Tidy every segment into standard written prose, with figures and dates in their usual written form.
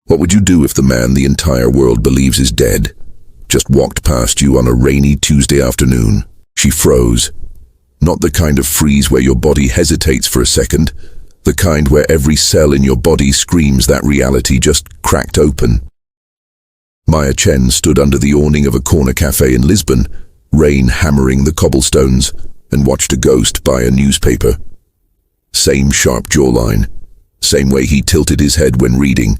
What would you do if the man the entire world believes is dead just walked past you on a rainy Tuesday afternoon? She froze. Not the kind of freeze where your body hesitates for a second, the kind where every cell in your body screams that reality just cracked open. Maya Chen stood under the awning of a corner cafe in Lisbon, rain hammering the cobblestones, and watched a ghost buy a newspaper. Same sharp jawline, same way he tilted his head when reading,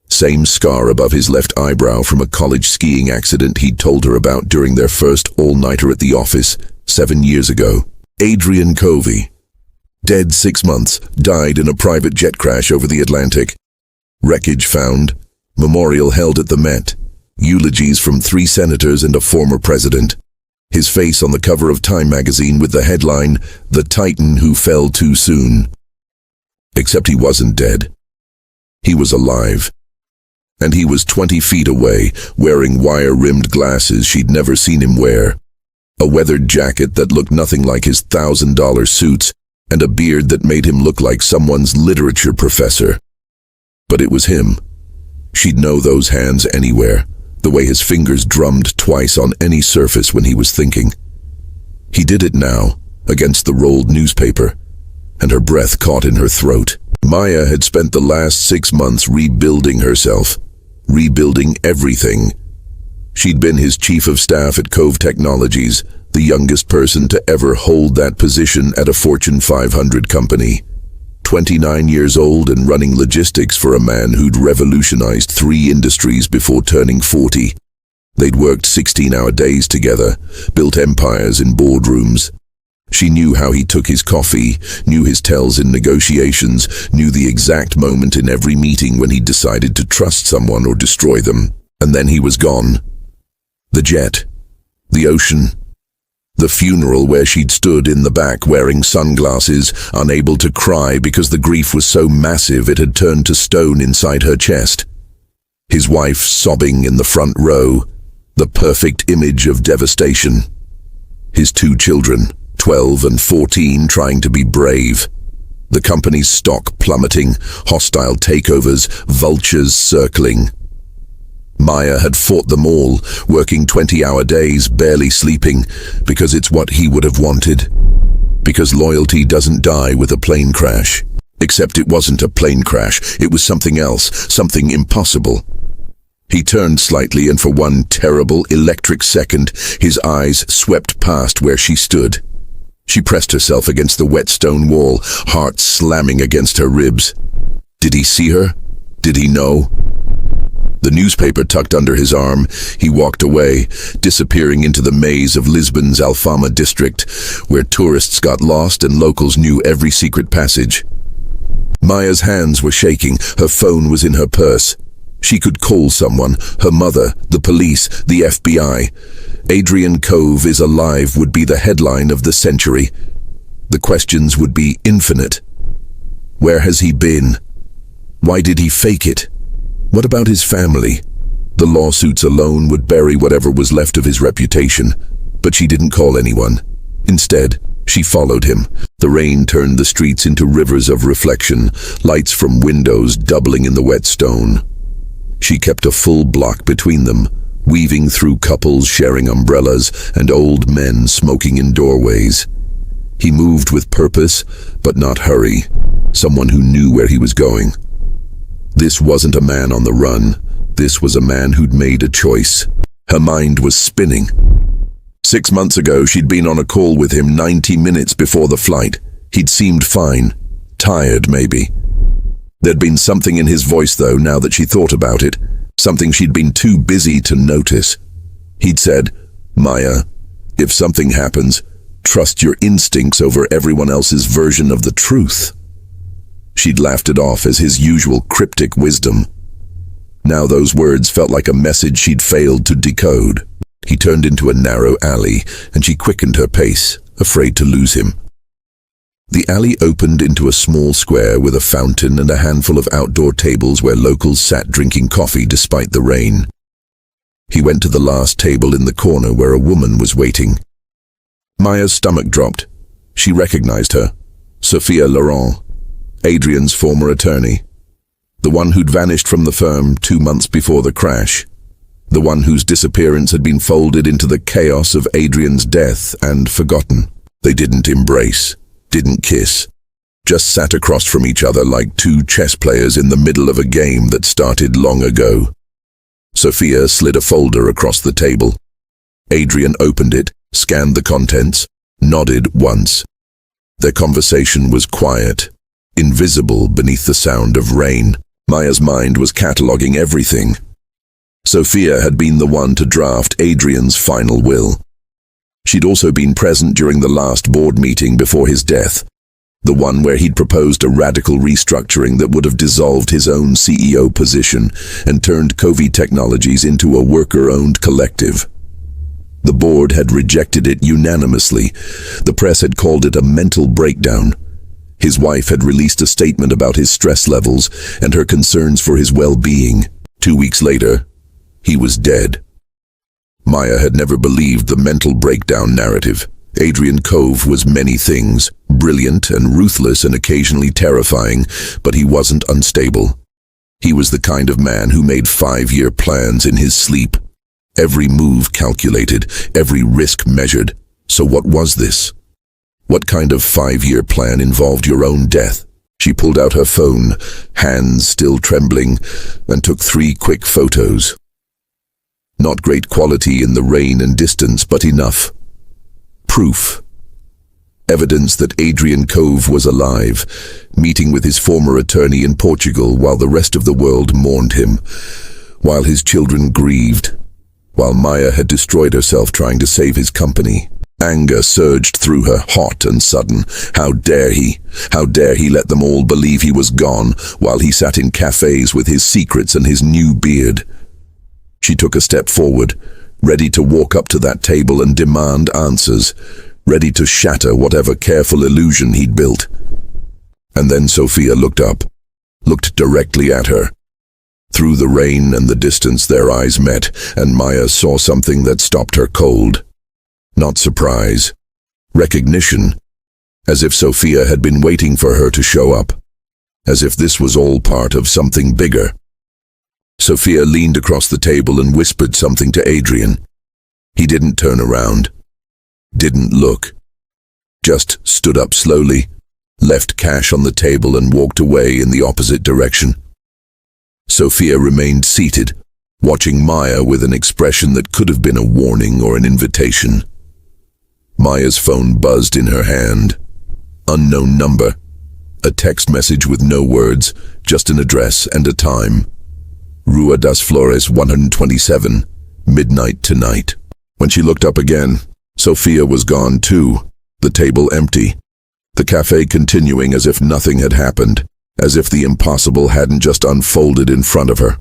same scar above his left eyebrow from a college skiing accident he'd told her about during their first all-nighter at the office 7 years ago. Adrian Covey, dead 6 months, died in a private jet crash over the Atlantic. Wreckage found, memorial held at the Met, eulogies from 3 senators and a former president. His face on the cover of Time magazine with the headline, "The Titan Who Fell Too Soon." Except he wasn't dead. He was alive. And he was 20 feet away, wearing wire-rimmed glasses she'd never seen him wear, a weathered jacket that looked nothing like his $1,000 suits, and a beard that made him look like someone's literature professor. But it was him. She'd know those hands anywhere, the way his fingers drummed twice on any surface when he was thinking. He did it now, against the rolled newspaper, and her breath caught in her throat. Maya had spent the last 6 months rebuilding herself, rebuilding everything. She'd been his chief of staff at Cove Technologies, the youngest person to ever hold that position at a Fortune 500 company. 29 years old and running logistics for a man who'd revolutionized 3 industries before turning 40. They'd worked 16-hour days together, built empires in boardrooms. She knew how he took his coffee, knew his tells in negotiations, knew the exact moment in every meeting when he decided to trust someone or destroy them. And then he was gone. The jet, the ocean, the funeral where she'd stood in the back wearing sunglasses, unable to cry because the grief was so massive it had turned to stone inside her chest. His wife sobbing in the front row, the perfect image of devastation. His 2 children, 12 and 14, trying to be brave. The company's stock plummeting, hostile takeovers, vultures circling. Maya had fought them all, working 20-hour days, barely sleeping, because it's what he would have wanted. Because loyalty doesn't die with a plane crash. Except it wasn't a plane crash, it was something else, something impossible. He turned slightly, and for one terrible electric second, his eyes swept past where she stood. She pressed herself against the wet stone wall, heart slamming against her ribs. Did he see her? Did he know? The newspaper tucked under his arm, he walked away, disappearing into the maze of Lisbon's Alfama district, where tourists got lost and locals knew every secret passage. Maya's hands were shaking, her phone was in her purse. She could call someone, her mother, the police, the FBI. Adrian Cove is alive would be the headline of the century. The questions would be infinite. Where has he been? Why did he fake it? What about his family? The lawsuits alone would bury whatever was left of his reputation, but she didn't call anyone. Instead, she followed him. The rain turned the streets into rivers of reflection, lights from windows doubling in the wet stone. She kept a full block between them, weaving through couples sharing umbrellas and old men smoking in doorways. He moved with purpose, but not hurry, someone who knew where he was going. This wasn't a man on the run. This was a man who'd made a choice. Her mind was spinning. 6 months ago, she'd been on a call with him 90 minutes before the flight. He'd seemed fine. Tired, maybe. There'd been something in his voice, though, now that she thought about it. Something she'd been too busy to notice. He'd said, "Maya, if something happens, trust your instincts over everyone else's version of the truth." She'd laughed it off as his usual cryptic wisdom. Now those words felt like a message she'd failed to decode. He turned into a narrow alley, and she quickened her pace, afraid to lose him. The alley opened into a small square with a fountain and a handful of outdoor tables where locals sat drinking coffee despite the rain. He went to the last table in the corner where a woman was waiting. Maya's stomach dropped. She recognized her. Sophia Laurent, Adrian's former attorney. The one who'd vanished from the firm 2 months before the crash. The one whose disappearance had been folded into the chaos of Adrian's death and forgotten. They didn't embrace, didn't kiss, just sat across from each other like two chess players in the middle of a game that started long ago. Sophia slid a folder across the table. Adrian opened it, scanned the contents, nodded once. Their conversation was quiet, invisible beneath the sound of rain. Maya's mind was cataloguing everything. Sophia had been the one to draft Adrian's final will. She'd also been present during the last board meeting before his death, the one where he'd proposed a radical restructuring that would have dissolved his own CEO position and turned Covey Technologies into a worker-owned collective. The board had rejected it unanimously. The press had called it a mental breakdown. His wife had released a statement about his stress levels and her concerns for his well-being. 2 weeks later, he was dead. Maya had never believed the mental breakdown narrative. Adrian Cove was many things, brilliant and ruthless and occasionally terrifying, but he wasn't unstable. He was the kind of man who made 5-year plans in his sleep. Every move calculated, every risk measured. So what was this? What kind of 5-year plan involved your own death? She pulled out her phone, hands still trembling, and took 3 quick photos. Not great quality in the rain and distance, but enough. Proof. Evidence that Adrian Cove was alive, meeting with his former attorney in Portugal while the rest of the world mourned him, while his children grieved, while Maya had destroyed herself trying to save his company. Anger surged through her, hot and sudden. How dare he? How dare he let them all believe he was gone while he sat in cafes with his secrets and his new beard? She took a step forward, ready to walk up to that table and demand answers, ready to shatter whatever careful illusion he'd built. And then Sophia looked up, looked directly at her. Through the rain and the distance their eyes met, and Maya saw something that stopped her cold. Not surprise, recognition, as if Sophia had been waiting for her to show up, as if this was all part of something bigger. Sophia leaned across the table and whispered something to Adrian. He didn't turn around, didn't look, just stood up slowly, left cash on the table and walked away in the opposite direction. Sophia remained seated, watching Maya with an expression that could have been a warning or an invitation. Maya's phone buzzed in her hand. Unknown number. A text message with no words, just an address and a time. Rua das Flores 127, midnight tonight. When she looked up again, Sophia was gone too, the table empty. The cafe continuing as if nothing had happened, as if the impossible hadn't just unfolded in front of her.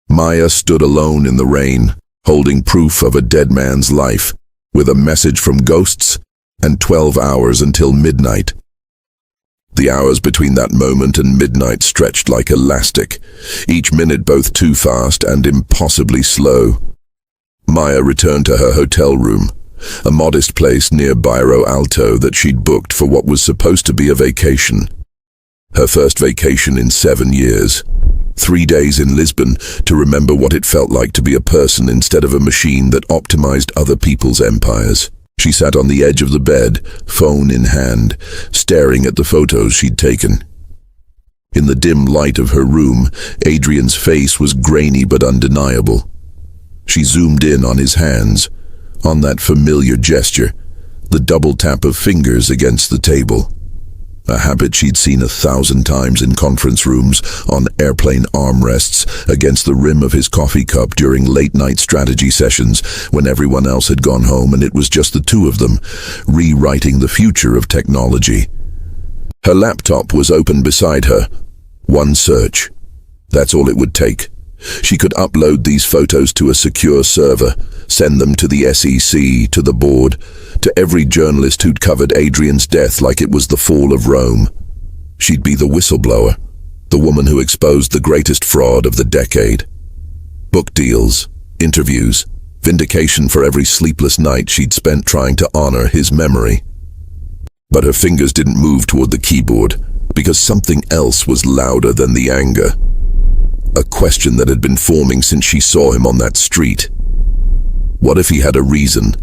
Maya stood alone in the rain, holding proof of a dead man's life, with a message from ghosts, and 12 hours until midnight. The hours between that moment and midnight stretched like elastic, each minute both too fast and impossibly slow. Maya returned to her hotel room, a modest place near Bairro Alto that she'd booked for what was supposed to be a vacation. Her first vacation in 7 years. 3 days in Lisbon to remember what it felt like to be a person instead of a machine that optimized other people's empires. She sat on the edge of the bed, phone in hand, staring at the photos she'd taken. In the dim light of her room, Adrian's face was grainy but undeniable. She zoomed in on his hands, on that familiar gesture, the double tap of fingers against the table. A habit she'd seen 1,000 times in conference rooms, on airplane armrests, against the rim of his coffee cup during late-night strategy sessions when everyone else had gone home and it was just the two of them, rewriting the future of technology. Her laptop was open beside her. One search. That's all it would take. She could upload these photos to a secure server, send them to the SEC, to the board, to every journalist who'd covered Adrian's death like it was the fall of Rome. She'd be the whistleblower, the woman who exposed the greatest fraud of the decade. Book deals, interviews, vindication for every sleepless night she'd spent trying to honor his memory. But her fingers didn't move toward the keyboard. because something else was louder than the anger. A question that had been forming since she saw him on that street. What if he had a reason?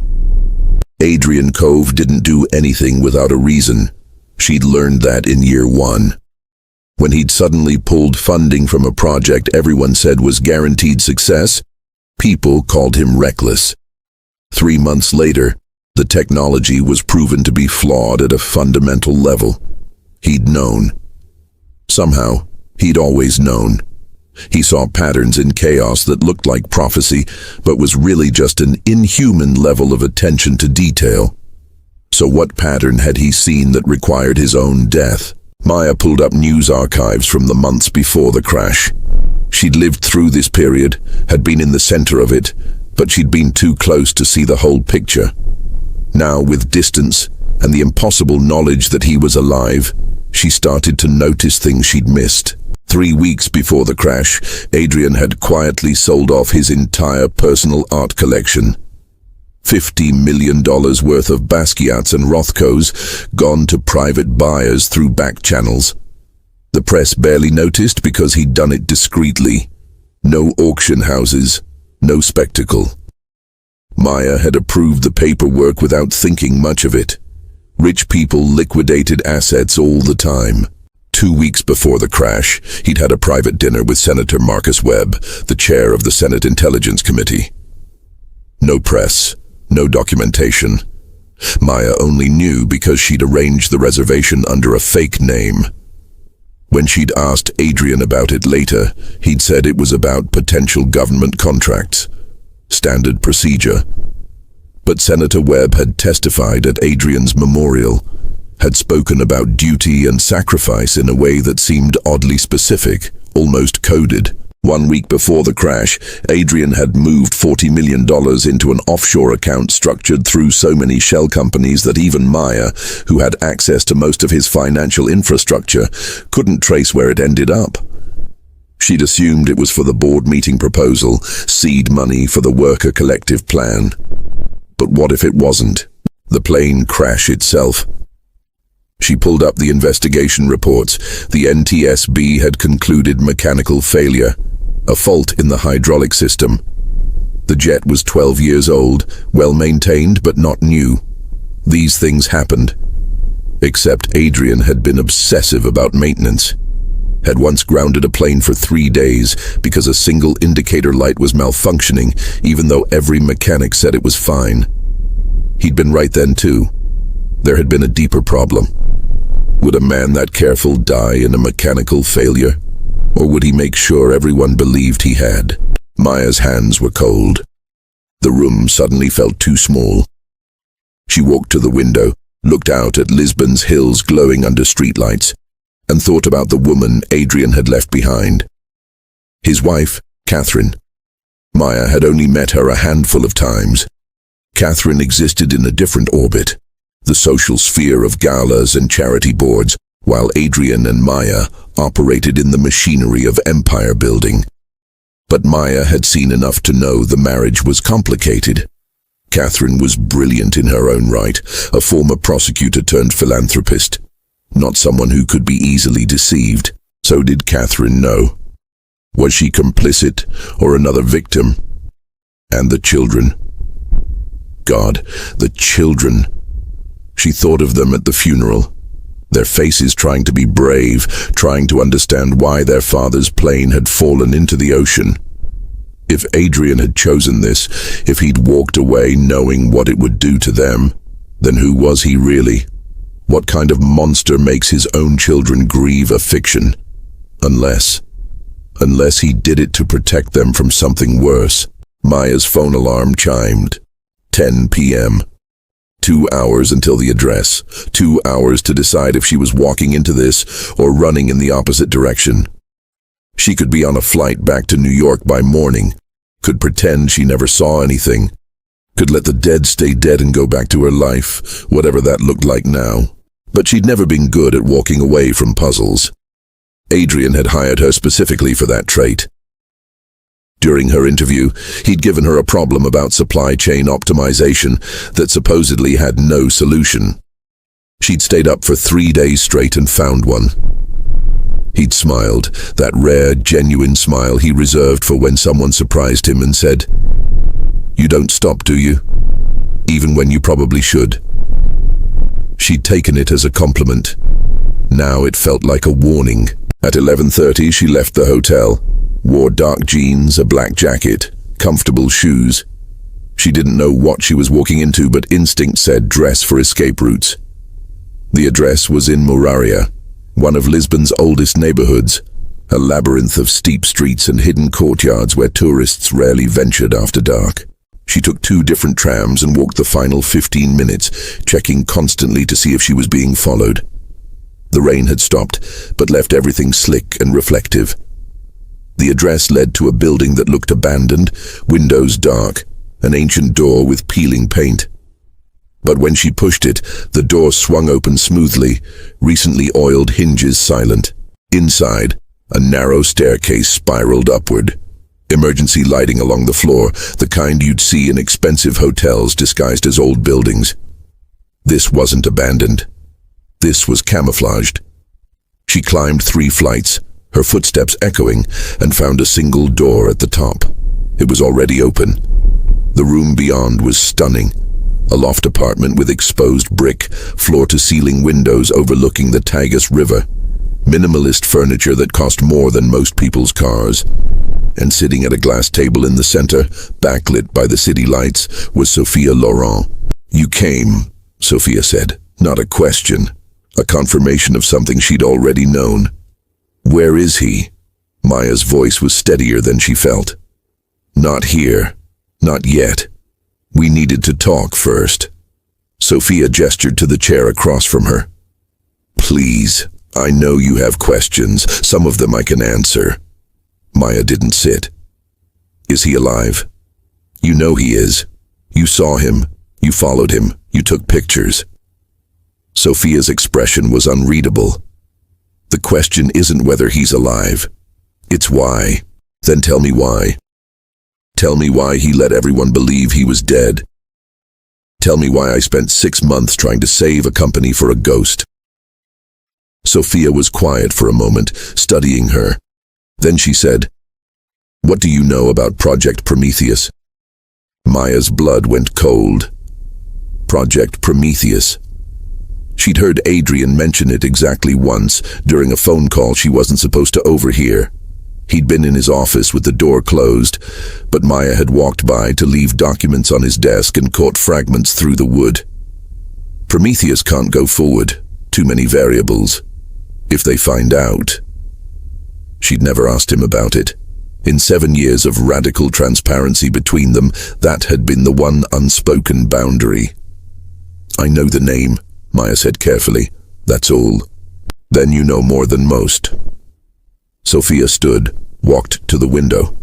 Adrian Cove didn't do anything without a reason. She'd learned that in year one. When he'd suddenly pulled funding from a project everyone said was guaranteed success, people called him reckless. 3 months later, the technology was proven to be flawed at a fundamental level. He'd known. Somehow, he'd always known. He saw patterns in chaos that looked like prophecy, but was really just an inhuman level of attention to detail. So what pattern had he seen that required his own death? Maya pulled up news archives from the months before the crash. She'd lived through this period, had been in the center of it, but she'd been too close to see the whole picture. Now, with distance and the impossible knowledge that he was alive, she started to notice things she'd missed. 3 weeks before the crash, Adrian had quietly sold off his entire personal art collection. $50 million worth of Basquiats and Rothkos gone to private buyers through back channels. The press barely noticed because he'd done it discreetly. No auction houses, no spectacle. Maya had approved the paperwork without thinking much of it. Rich people liquidated assets all the time. 2 weeks before the crash, he'd had a private dinner with Senator Marcus Webb, the chair of the Senate Intelligence Committee. No press, no documentation. Maya only knew because she'd arranged the reservation under a fake name. When she'd asked Adrian about it later, he'd said it was about potential government contracts. Standard procedure. But Senator Webb had testified at Adrian's memorial, had spoken about duty and sacrifice in a way that seemed oddly specific, almost coded. 1 week before the crash, Adrian had moved $40 million into an offshore account structured through so many shell companies that even Maya, who had access to most of his financial infrastructure, couldn't trace where it ended up. She'd assumed it was for the board meeting proposal, seed money for the worker collective plan. But what if it wasn't? The plane crash itself. She pulled up the investigation reports. The NTSB had concluded mechanical failure, a fault in the hydraulic system. The jet was 12 years old, well maintained but not new. These things happened. Except Adrian had been obsessive about maintenance. Had once grounded a plane for 3 days because a single indicator light was malfunctioning, even though every mechanic said it was fine. He'd been right then too. There had been a deeper problem. Would a man that careful die in a mechanical failure? Or would he make sure everyone believed he had? Maya's hands were cold. The room suddenly felt too small. She walked to the window, looked out at Lisbon's hills glowing under streetlights, and thought about the woman Adrian had left behind. His wife, Catherine. Maya had only met her a handful of times. Catherine existed in a different orbit, the social sphere of galas and charity boards, while Adrian and Maya operated in the machinery of empire building. But Maya had seen enough to know the marriage was complicated. Catherine was brilliant in her own right, a former prosecutor turned philanthropist. Not someone who could be easily deceived. So did Catherine know? Was she complicit or another victim? And the children? God, the children. She thought of them at the funeral. Their faces trying to be brave, trying to understand why their father's plane had fallen into the ocean. If Adrian had chosen this, if he'd walked away knowing what it would do to them, then who was he really? What kind of monster makes his own children grieve a fiction? Unless he did it to protect them from something worse. Maya's phone alarm chimed. 10 p.m. 2 hours until the address. 2 hours to decide if she was walking into this or running in the opposite direction. She could be on a flight back to New York by morning, could pretend she never saw anything, could let the dead stay dead and go back to her life, whatever that looked like now. But she'd never been good at walking away from puzzles. Adrian had hired her specifically for that trait. During her interview, he'd given her a problem about supply chain optimization that supposedly had no solution. She'd stayed up for 3 days straight and found one. He'd smiled, that rare, genuine smile he reserved for when someone surprised him and said, "You don't stop, do you? Even when you probably should." She'd taken it as a compliment. Now it felt like a warning. At 11:30, she left the hotel, wore dark jeans, a black jacket, comfortable shoes. She didn't know what she was walking into, but instinct said dress for escape routes. The address was in Moraria, one of Lisbon's oldest neighborhoods, a labyrinth of steep streets and hidden courtyards where tourists rarely ventured after dark. She took 2 different trams and walked the final 15 minutes, checking constantly to see if she was being followed. The rain had stopped, but left everything slick and reflective. The address led to a building that looked abandoned, windows dark, an ancient door with peeling paint. But when she pushed it, the door swung open smoothly, recently oiled hinges silent. Inside, a narrow staircase spiraled upward. Emergency lighting along the floor, the kind you'd see in expensive hotels disguised as old buildings. This wasn't abandoned. This was camouflaged. She climbed 3 flights, her footsteps echoing, and found a single door at the top. It was already open. The room beyond was stunning. A loft apartment with exposed brick, floor-to-ceiling windows overlooking the Tagus River. Minimalist furniture that cost more than most people's cars. And sitting at a glass table in the center, backlit by the city lights, was Sophia Laurent. "You came," Sophia said. Not a question. A confirmation of something she'd already known. "Where is he?" Maya's voice was steadier than she felt. "Not here. Not yet. We needed to talk first." Sophia gestured to the chair across from her. "Please, I know you have questions. Some of them I can answer." Maya didn't sit. "Is he alive?" "You know he is. You saw him. You followed him. You took pictures." Sophia's expression was unreadable. "The question isn't whether he's alive. It's why." "Then tell me why. Tell me why he let everyone believe he was dead. Tell me why I spent 6 months trying to save a company for a ghost." Sophia was quiet for a moment, studying her. Then she said, "What do you know about Project Prometheus?" Maya's blood went cold. Project Prometheus. She'd heard Adrian mention it exactly once, during a phone call she wasn't supposed to overhear. He'd been in his office with the door closed, but Maya had walked by to leave documents on his desk and caught fragments through the wood. Prometheus can't go forward. Too many variables. If they find out... She'd never asked him about it. In 7 years of radical transparency between them, that had been the one unspoken boundary. "I know the name," Maya said carefully. "That's all." "Then you know more than most." Sophia stood, walked to the window.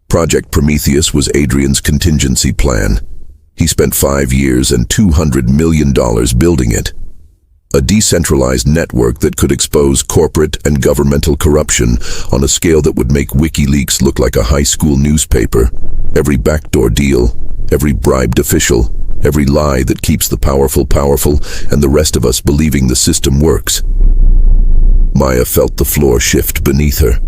Project Prometheus was Adrian's contingency plan. He spent 5 years and $200 million building it. A decentralized network that could expose corporate and governmental corruption on a scale that would make WikiLeaks look like a high school newspaper. Every backdoor deal, every bribed official, every lie that keeps the powerful powerful and the rest of us believing the system works. Maya felt the floor shift beneath her.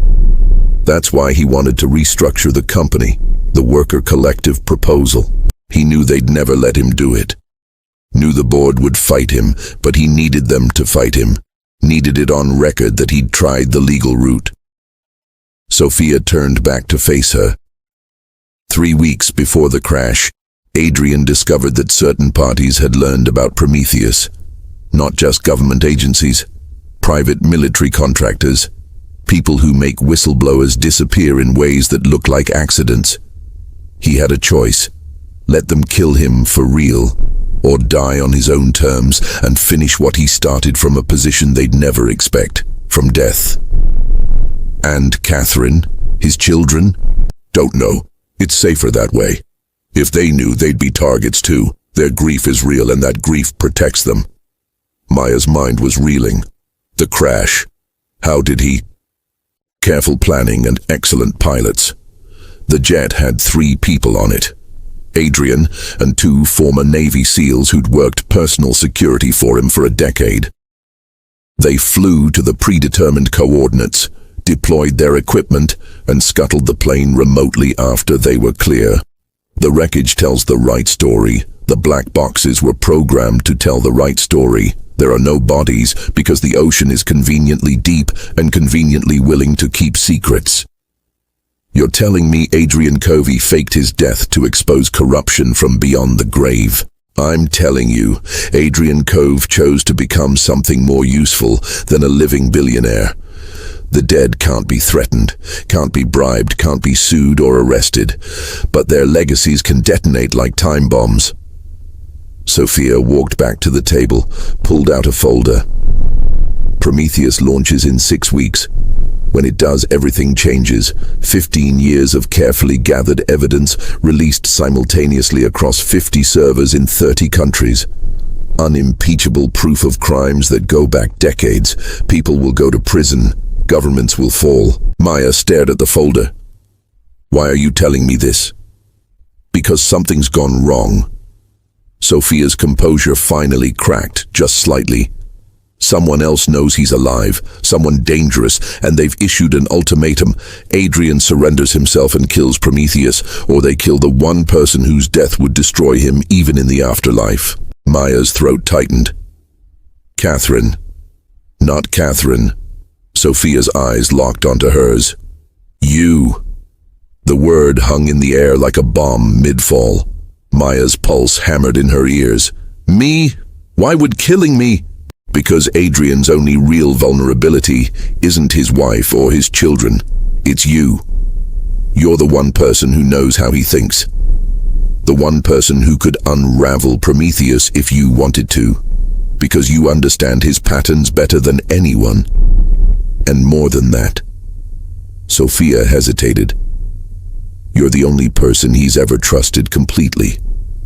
That's why he wanted to restructure the company, the worker collective proposal. He knew they'd never let him do it. Knew the board would fight him, but he needed them to fight him. Needed it on record that he'd tried the legal route. Sophia turned back to face her. 3 weeks before the crash, Adrian discovered that certain parties had learned about Prometheus. Not just government agencies, private military contractors, people who make whistleblowers disappear in ways that look like accidents. He had a choice. Let them kill him for real, or die on his own terms and finish what he started from a position they'd never expect, from death. And Catherine, his children? Don't know. It's safer that way. If they knew, they'd be targets too. Their grief is real and that grief protects them. Maya's mind was reeling. The crash. How did he? Careful planning and excellent pilots. The jet had 3 people on it. Adrian and 2 former Navy SEALs who'd worked personal security for him for a decade. They flew to the predetermined coordinates, deployed their equipment, and scuttled the plane remotely after they were clear. The wreckage tells the right story. The black boxes were programmed to tell the right story. There are no bodies because the ocean is conveniently deep and conveniently willing to keep secrets. You're telling me Adrian Covey faked his death to expose corruption from beyond the grave? I'm telling you, Adrian Cove chose to become something more useful than a living billionaire. The dead can't be threatened, can't be bribed, can't be sued or arrested, but their legacies can detonate like time bombs. Sophia walked back to the table, pulled out a folder. Prometheus launches in 6 weeks. When it does, everything changes. 15 years of carefully gathered evidence released simultaneously across 50 servers in 30 countries. Unimpeachable proof of crimes that go back decades. People will go to prison. Governments will fall. Maya stared at the folder. Why are you telling me this? Because something's gone wrong. Sophia's composure finally cracked, just slightly. Someone else knows he's alive, someone dangerous, and they've issued an ultimatum. Adrian surrenders himself and kills Prometheus, or they kill the one person whose death would destroy him even in the afterlife. Maya's throat tightened. Catherine. Not Catherine. Sophia's eyes locked onto hers. You. The word hung in the air like a bomb mid-fall. Maya's pulse hammered in her ears. Me? Why would killing me? Because Adrian's only real vulnerability isn't his wife or his children. It's you. You're the one person who knows how he thinks. The one person who could unravel Prometheus if you wanted to. Because you understand his patterns better than anyone. And more than that. Sophia hesitated. You're the only person he's ever trusted completely.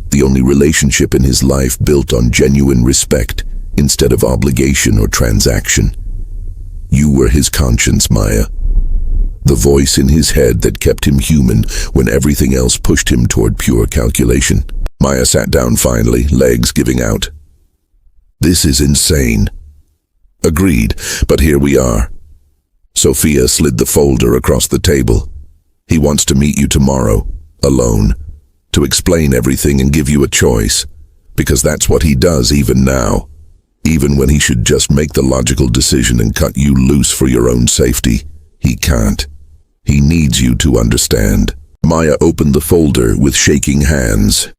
The only relationship in his life built on genuine respect instead of obligation or transaction. You were his conscience, Maya. The voice in his head that kept him human when everything else pushed him toward pure calculation. Maya sat down finally, legs giving out. This is insane. Agreed, but here we are. Sophia slid the folder across the table. He wants to meet you tomorrow, alone, to explain everything and give you a choice, because that's what he does even now, even when he should just make the logical decision and cut you loose for your own safety. He can't. He needs you to understand. Maya opened the folder with shaking hands.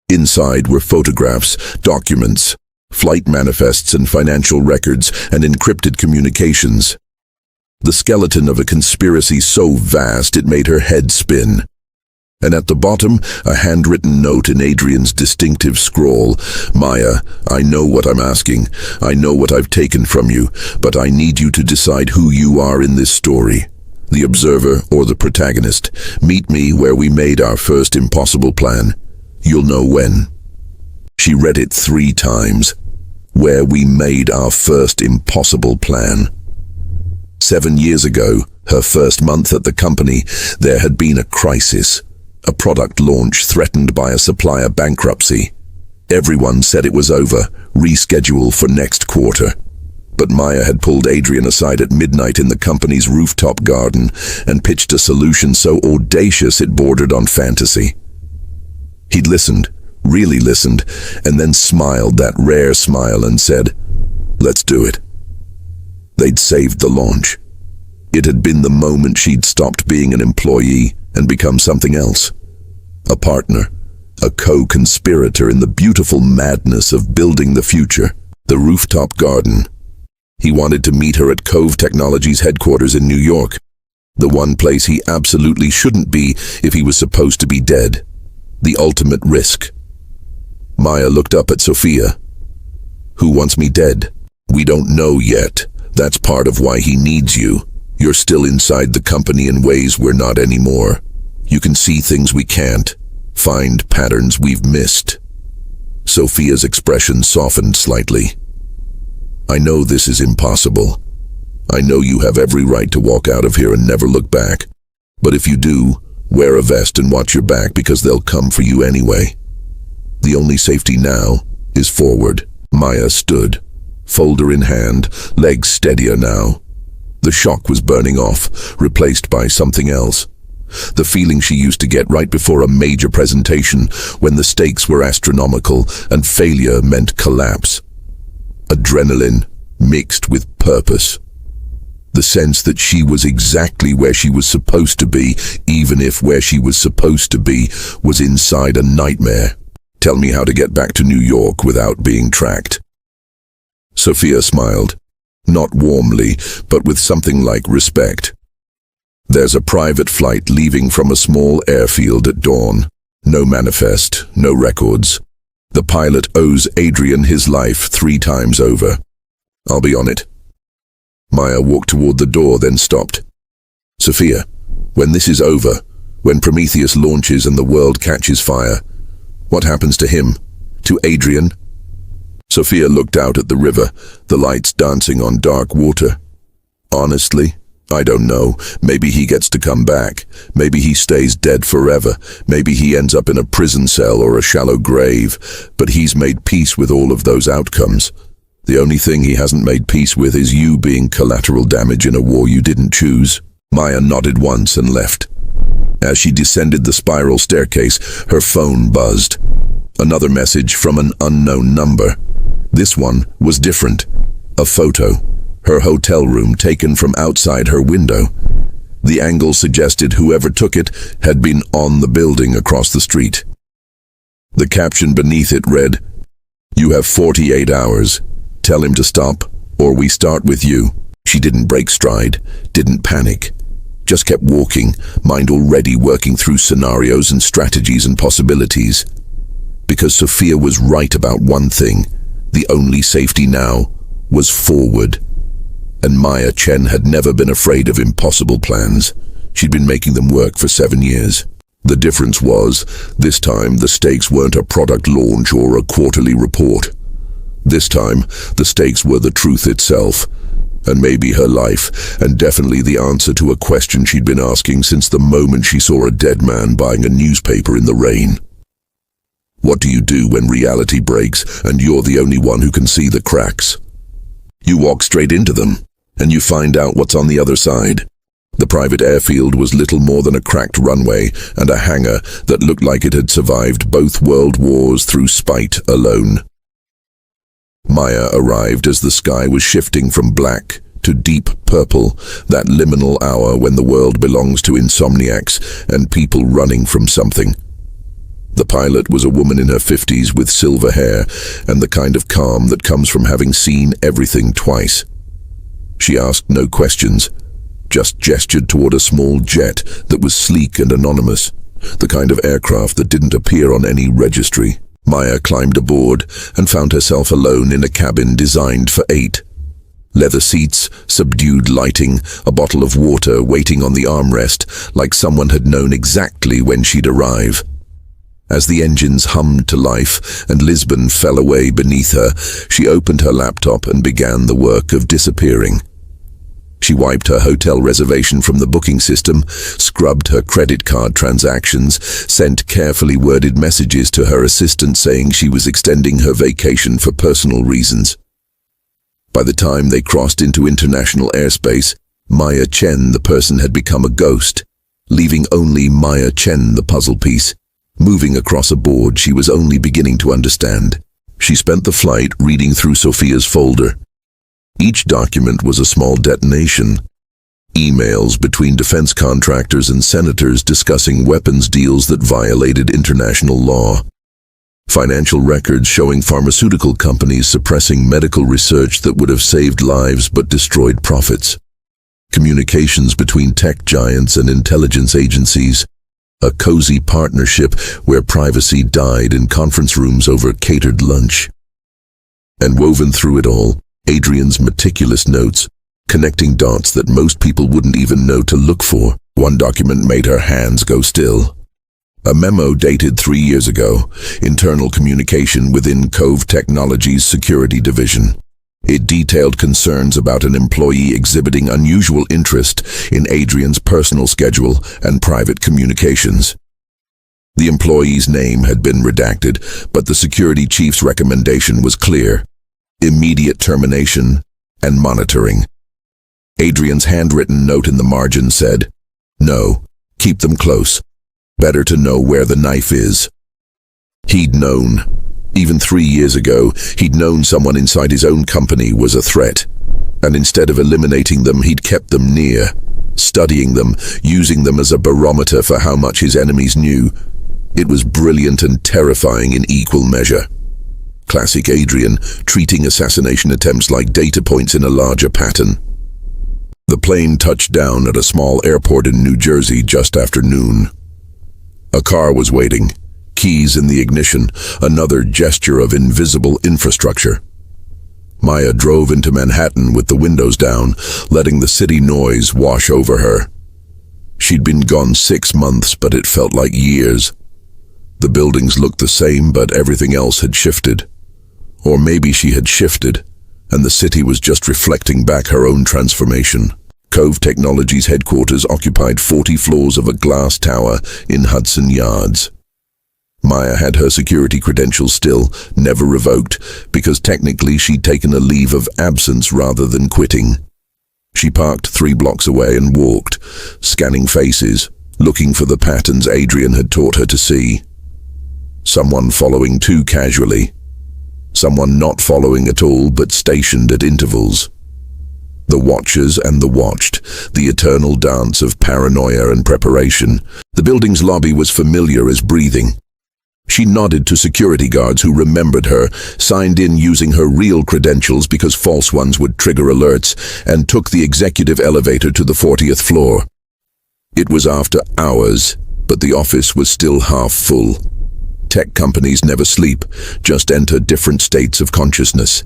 Inside were photographs, documents, flight manifests and financial records and encrypted communications. The skeleton of a conspiracy so vast it made her head spin. And at the bottom, a handwritten note in Adrian's distinctive scrawl. Maya, I know what I'm asking. I know what I've taken from you, but I need you to decide who you are in this story. The observer or the protagonist. Meet me where we made our first impossible plan. You'll know when. She read it 3 times. Where we made our first impossible plan. 7 years ago, her first month at the company, there had been a crisis. A product launch threatened by a supplier bankruptcy. Everyone said it was over, reschedule for next quarter. But Maya had pulled Adrian aside at midnight in the company's rooftop garden and pitched a solution so audacious it bordered on fantasy. He'd listened, really listened, and then smiled that rare smile and said, "Let's do it." They'd saved the launch. It had been the moment she'd stopped being an employee and become something else. A partner, a co-conspirator in the beautiful madness of building the future. The rooftop garden. He wanted to meet her at Cove Technologies headquarters in New York. The one place he absolutely shouldn't be if he was supposed to be dead. The ultimate risk. Maya looked up at Sophia. Who wants me dead? We don't know yet. That's part of why he needs you. You're still inside the company in ways we're not anymore. You can see things we can't, find patterns we've missed. Sophia's expression softened slightly. I know this is impossible. I know you have every right to walk out of here and never look back. But if you do, wear a vest and watch your back because they'll come for you anyway. The only safety now is forward. Maya stood. folder in hand, legs steadier now. The shock was burning off, replaced by something else. The feeling she used to get right before a major presentation, when the stakes were astronomical and failure meant collapse. Adrenaline mixed with purpose. The sense that she was exactly where she was supposed to be, even if where she was supposed to be was inside a nightmare. Tell me how to get back to New York without being tracked. Sophia smiled, not warmly, but with something like respect. There's a private flight leaving from a small airfield at dawn. No manifest, no records. The pilot owes Adrian his life 3 times over. I'll be on it. Maya walked toward the door, then stopped. Sophia, when this is over, when Prometheus launches and the world catches fire, what happens to him? To Adrian? Sophia looked out at the river, the lights dancing on dark water. Honestly, I don't know. Maybe he gets to come back. Maybe he stays dead forever. Maybe he ends up in a prison cell or a shallow grave. But he's made peace with all of those outcomes. The only thing he hasn't made peace with is you being collateral damage in a war you didn't choose. Maya nodded once and left. As she descended the spiral staircase, her phone buzzed. Another message from an unknown number. This one was different. A photo. Her hotel room taken from outside her window. The angle suggested whoever took it had been on the building across the street. The caption beneath it read, "You have 48 hours. Tell him to stop, or we start with you." She didn't break stride, didn't panic. Just kept walking, mind already working through scenarios and strategies and possibilities. Because Sophia was right about one thing. The only safety now was forward. And Maya Chen had never been afraid of impossible plans. She'd been making them work for 7 years. The difference was, this time the stakes weren't a product launch or a quarterly report. This time, the stakes were the truth itself, and maybe her life, and definitely the answer to a question she'd been asking since the moment she saw a dead man buying a newspaper in the rain. What do you do when reality breaks and you're the only one who can see the cracks? You walk straight into them, and you find out what's on the other side. The private airfield was little more than a cracked runway and a hangar that looked like it had survived both world wars through spite alone. Maya arrived as the sky was shifting from black to deep purple, that liminal hour when the world belongs to insomniacs and people running from something. The pilot was a woman in her 50s with silver hair and the kind of calm that comes from having seen everything twice. She asked no questions, just gestured toward a small jet that was sleek and anonymous, the kind of aircraft that didn't appear on any registry. Maya climbed aboard and found herself alone in a cabin designed for 8. Leather seats, subdued lighting, a bottle of water waiting on the armrest, like someone had known exactly when she'd arrive. As the engines hummed to life and Lisbon fell away beneath her, she opened her laptop and began the work of disappearing. She wiped her hotel reservation from the booking system, scrubbed her credit card transactions, sent carefully worded messages to her assistant saying she was extending her vacation for personal reasons. By the time they crossed into international airspace, Maya Chen, the person, had become a ghost, leaving only Maya Chen, the puzzle piece. Moving across a board she was only beginning to understand. She spent the flight reading through Sophia's folder. Each document was a small detonation. Emails between defense contractors and senators discussing weapons deals that violated international law. Financial records showing pharmaceutical companies suppressing medical research that would have saved lives but destroyed profits. Communications between tech giants and intelligence agencies. A cozy partnership where privacy died in conference rooms over catered lunch. And woven through it all, Adrian's meticulous notes, connecting dots that most people wouldn't even know to look for. One document made her hands go still. A memo dated 3 years ago, internal communication within Cove Technologies' security division. It detailed concerns about an employee exhibiting unusual interest in Adrian's personal schedule and private communications. The employee's name had been redacted, but the security chief's recommendation was clear. immediate termination, and monitoring. Adrian's handwritten note in the margin said, "No, keep them close. Better to know where the knife is." He'd known. Even 3 years ago, he'd known someone inside his own company was a threat. And instead of eliminating them, he'd kept them near, studying them, using them as a barometer for how much his enemies knew. It was brilliant and terrifying in equal measure. Classic Adrian, treating assassination attempts like data points in a larger pattern. The plane touched down at a small airport in New Jersey just after noon. A car was waiting, keys in the ignition, another gesture of invisible infrastructure. Maya drove into Manhattan with the windows down, letting the city noise wash over her. She'd been gone 6 months, but it felt like years. The buildings looked the same, but everything else had shifted. Or maybe she had shifted, and the city was just reflecting back her own transformation. Cove Technologies' headquarters occupied 40 floors of a glass tower in Hudson Yards. Maya had her security credentials still, never revoked, because technically she'd taken a leave of absence rather than quitting. She parked 3 blocks away and walked, scanning faces, looking for the patterns Adrian had taught her to see. Someone following too casually. Someone not following at all but stationed at intervals. The watchers and the watched, the eternal dance of paranoia and preparation. The building's lobby was familiar as breathing. She nodded to security guards who remembered her, signed in using her real credentials because false ones would trigger alerts, and took the executive elevator to the 40th floor. It was after hours, but the office was still half full. Tech companies never sleep, just enter different states of consciousness.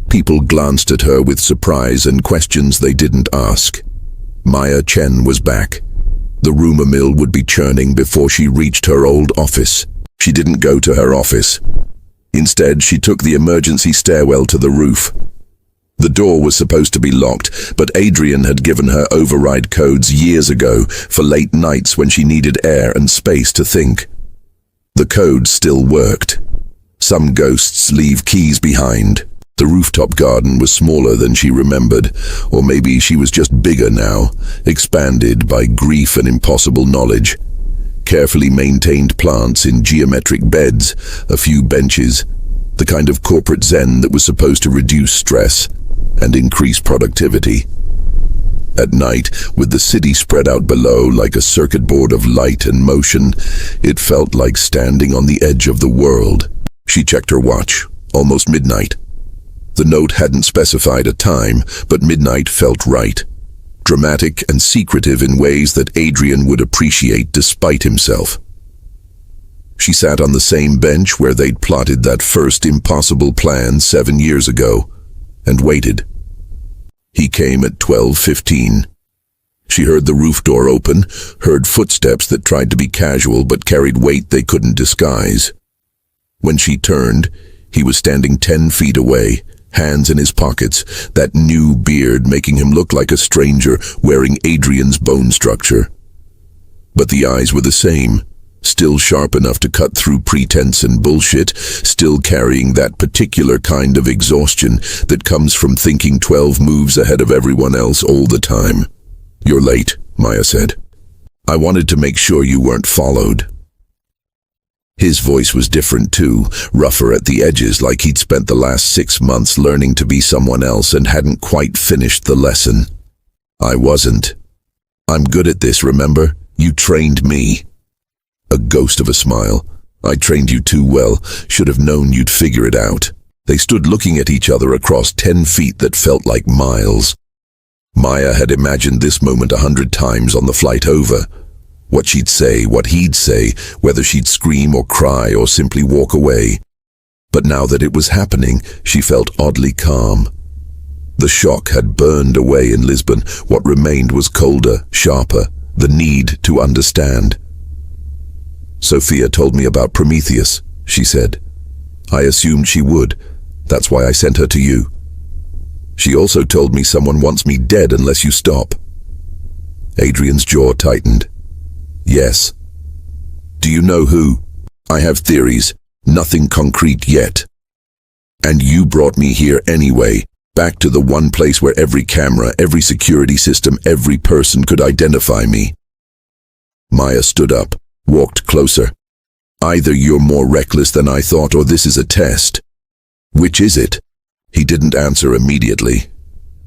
People glanced at her with surprise and questions they didn't ask. Maya Chen was back. The rumor mill would be churning before she reached her old office. She didn't go to her office. Instead, she took the emergency stairwell to the roof. The door was supposed to be locked, but Adrian had given her override codes years ago for late nights when she needed air and space to think. The code still worked. Some ghosts leave keys behind. The rooftop garden was smaller than she remembered, or maybe she was just bigger now, expanded by grief and impossible knowledge. Carefully maintained plants in geometric beds, a few benches, the kind of corporate zen that was supposed to reduce stress and increase productivity. At night, with the city spread out below like a circuit board of light and motion, it felt like standing on the edge of the world. She checked her watch. Almost midnight. The note hadn't specified a time, but midnight felt right. Dramatic and secretive in ways that Adrian would appreciate despite himself. She sat on the same bench where they'd plotted that first impossible plan 7 years ago, and waited. He came at 12:15. She heard the roof door open, heard footsteps that tried to be casual but carried weight they couldn't disguise. When she turned, he was standing 10 feet away, hands in his pockets, that new beard making him look like a stranger wearing Adrian's bone structure. But the eyes were the same, still sharp enough to cut through pretense and bullshit, still carrying that particular kind of exhaustion that comes from thinking 12 moves ahead of everyone else all the time. "You're late," Maya said. "I wanted to make sure you weren't followed." His voice was different too, rougher at the edges, like he'd spent the last 6 months learning to be someone else and hadn't quite finished the lesson. "I wasn't. I'm good at this, remember? You trained me." A ghost of a smile. "I trained you too well. Should have known you'd figure it out." They stood looking at each other across 10 feet that felt like miles. Maya had imagined this moment 100 times on the flight over. What she'd say, what he'd say, whether she'd scream or cry or simply walk away. But now that it was happening, she felt oddly calm. The shock had burned away in Lisbon. What remained was colder, sharper, the need to understand. "Sophia told me about Prometheus," she said. "I assumed she would. That's why I sent her to you. She also told me someone wants me dead unless you stop." Adrian's jaw tightened. "Yes." "Do you know who?" "I have theories. Nothing concrete yet." And you brought me here anyway, back to the one place where every camera, every security system, every person could identify me. Maya stood up, walked closer. Either you're more reckless than I thought, or this is a test. Which is it? He didn't answer immediately.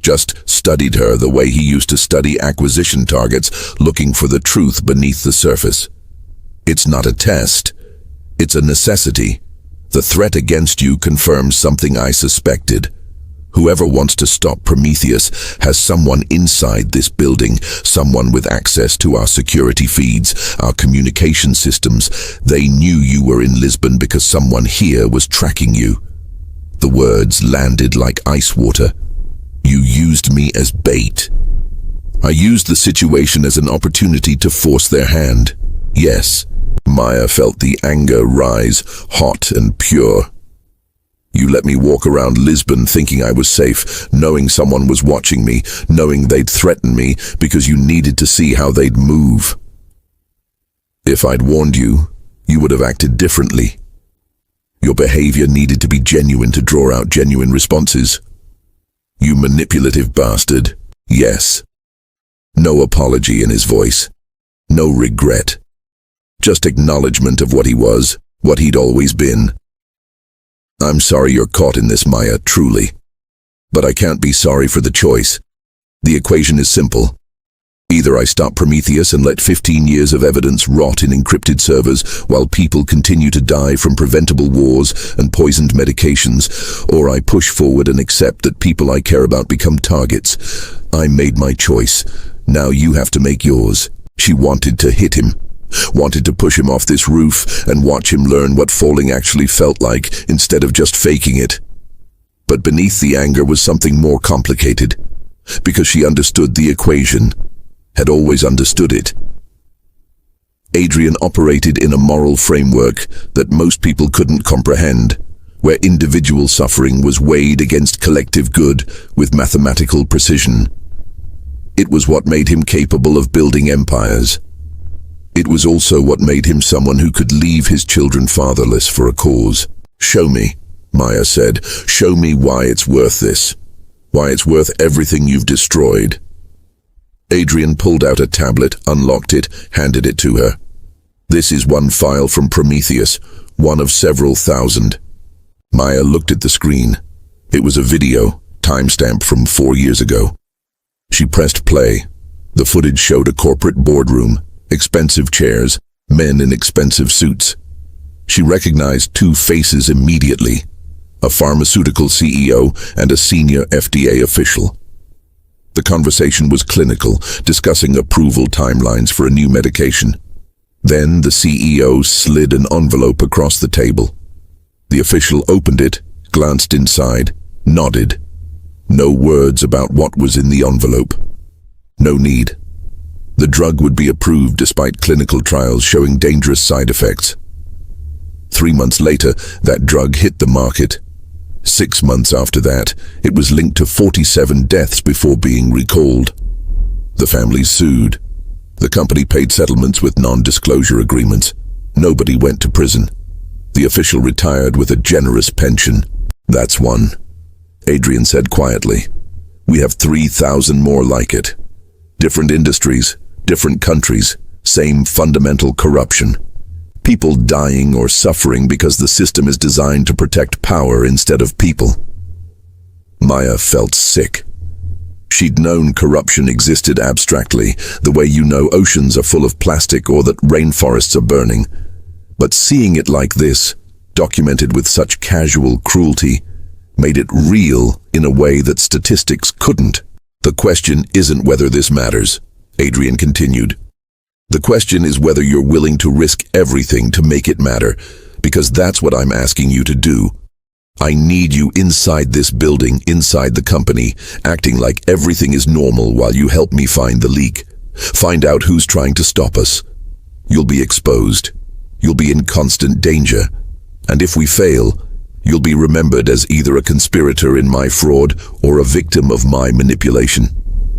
Just studied her the way he used to study acquisition targets, looking for the truth beneath the surface. It's not a test. It's a necessity. The threat against you confirms something I suspected. Whoever wants to stop Prometheus has someone inside this building, someone with access to our security feeds, our communication systems. They knew you were in Lisbon because someone here was tracking you. The words landed like ice water. You used me as bait. I used the situation as an opportunity to force their hand. Yes. Maya felt the anger rise, hot and pure. You let me walk around Lisbon thinking I was safe, knowing someone was watching me, knowing they'd threaten me because you needed to see how they'd move. If I'd warned you, you would have acted differently. Your behavior needed to be genuine to draw out genuine responses. You manipulative bastard. Yes. No apology in his voice. No regret. Just acknowledgement of what he was, what he'd always been. I'm sorry you're caught in this, Maya, truly. But I can't be sorry for the choice. The equation is simple. Either I stop Prometheus and let 15 years of evidence rot in encrypted servers while people continue to die from preventable wars and poisoned medications, or I push forward and accept that people I care about become targets. I made my choice. Now you have to make yours. She wanted to hit him. Wanted to push him off this roof and watch him learn what falling actually felt like instead of just faking it. But beneath the anger was something more complicated, because she understood the equation, had always understood it. Adrian operated in a moral framework that most people couldn't comprehend, where individual suffering was weighed against collective good with mathematical precision. It was what made him capable of building empires. It was also what made him someone who could leave his children fatherless for a cause. Show me, Maya said. Show me why it's worth this. Why it's worth everything you've destroyed. Adrian pulled out a tablet, unlocked it, handed it to her. This is one file from Prometheus, one of several thousand. Maya looked at the screen. It was a video, timestamp from 4 years ago. She pressed play. The footage showed a corporate boardroom. Expensive chairs, men in expensive suits. She recognized two faces immediately, a pharmaceutical CEO and a senior FDA official. The conversation was clinical, discussing approval timelines for a new medication. Then the CEO slid an envelope across the table. The official opened it, glanced inside, nodded. No words about what was in the envelope. No need. The drug would be approved despite clinical trials showing dangerous side effects. 3 months later, that drug hit the market. 6 months after that, it was linked to 47 deaths before being recalled. The families sued. The company paid settlements with non-disclosure agreements. Nobody went to prison. The official retired with a generous pension. That's one. Adrian said quietly. We have 3,000 more like it. Different industries. Different countries, same fundamental corruption. People dying or suffering because the system is designed to protect power instead of people. Maya felt sick. She'd known corruption existed abstractly, the way you know oceans are full of plastic or that rainforests are burning. But seeing it like this, documented with such casual cruelty, made it real in a way that statistics couldn't. The question isn't whether this matters, Adrian continued. The question is whether you're willing to risk everything to make it matter, because that's what I'm asking you to do. I need you inside this building, inside the company, acting like everything is normal while you help me find the leak. Find out who's trying to stop us. You'll be exposed. You'll be in constant danger. And if we fail, you'll be remembered as either a conspirator in my fraud or a victim of my manipulation.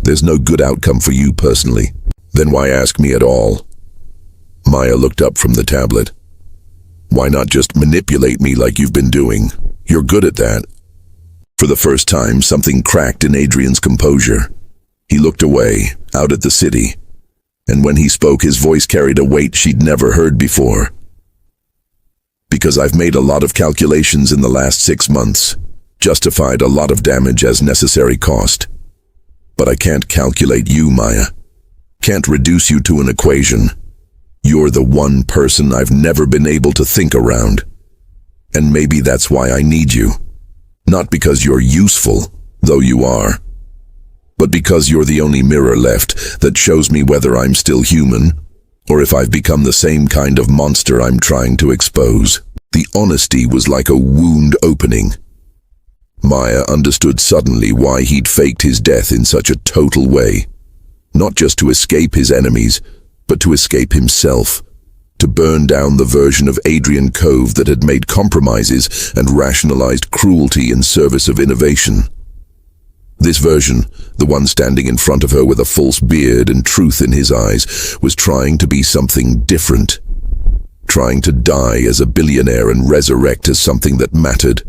There's no good outcome for you personally. Then why ask me at all? Maya looked up from the tablet. Why not just manipulate me like you've been doing? You're good at that." For the first time, something cracked in Adrian's composure. He looked away, out at the city, and when he spoke, his voice carried a weight she'd never heard before. "Because I've made a lot of calculations in the last 6 months, justified a lot of damage as necessary cost. But I can't calculate you, Maya. Can't reduce you to an equation. You're the one person I've never been able to think around. And maybe that's why I need you. Not because you're useful, though you are, but because you're the only mirror left that shows me whether I'm still human, or if I've become the same kind of monster I'm trying to expose." The honesty was like a wound opening. Maya understood suddenly why he'd faked his death in such a total way. Not just to escape his enemies, but to escape himself. To burn down the version of Adrian Cove that had made compromises and rationalized cruelty in service of innovation. This version, the one standing in front of her with a false beard and truth in his eyes, was trying to be something different. Trying to die as a billionaire and resurrect as something that mattered.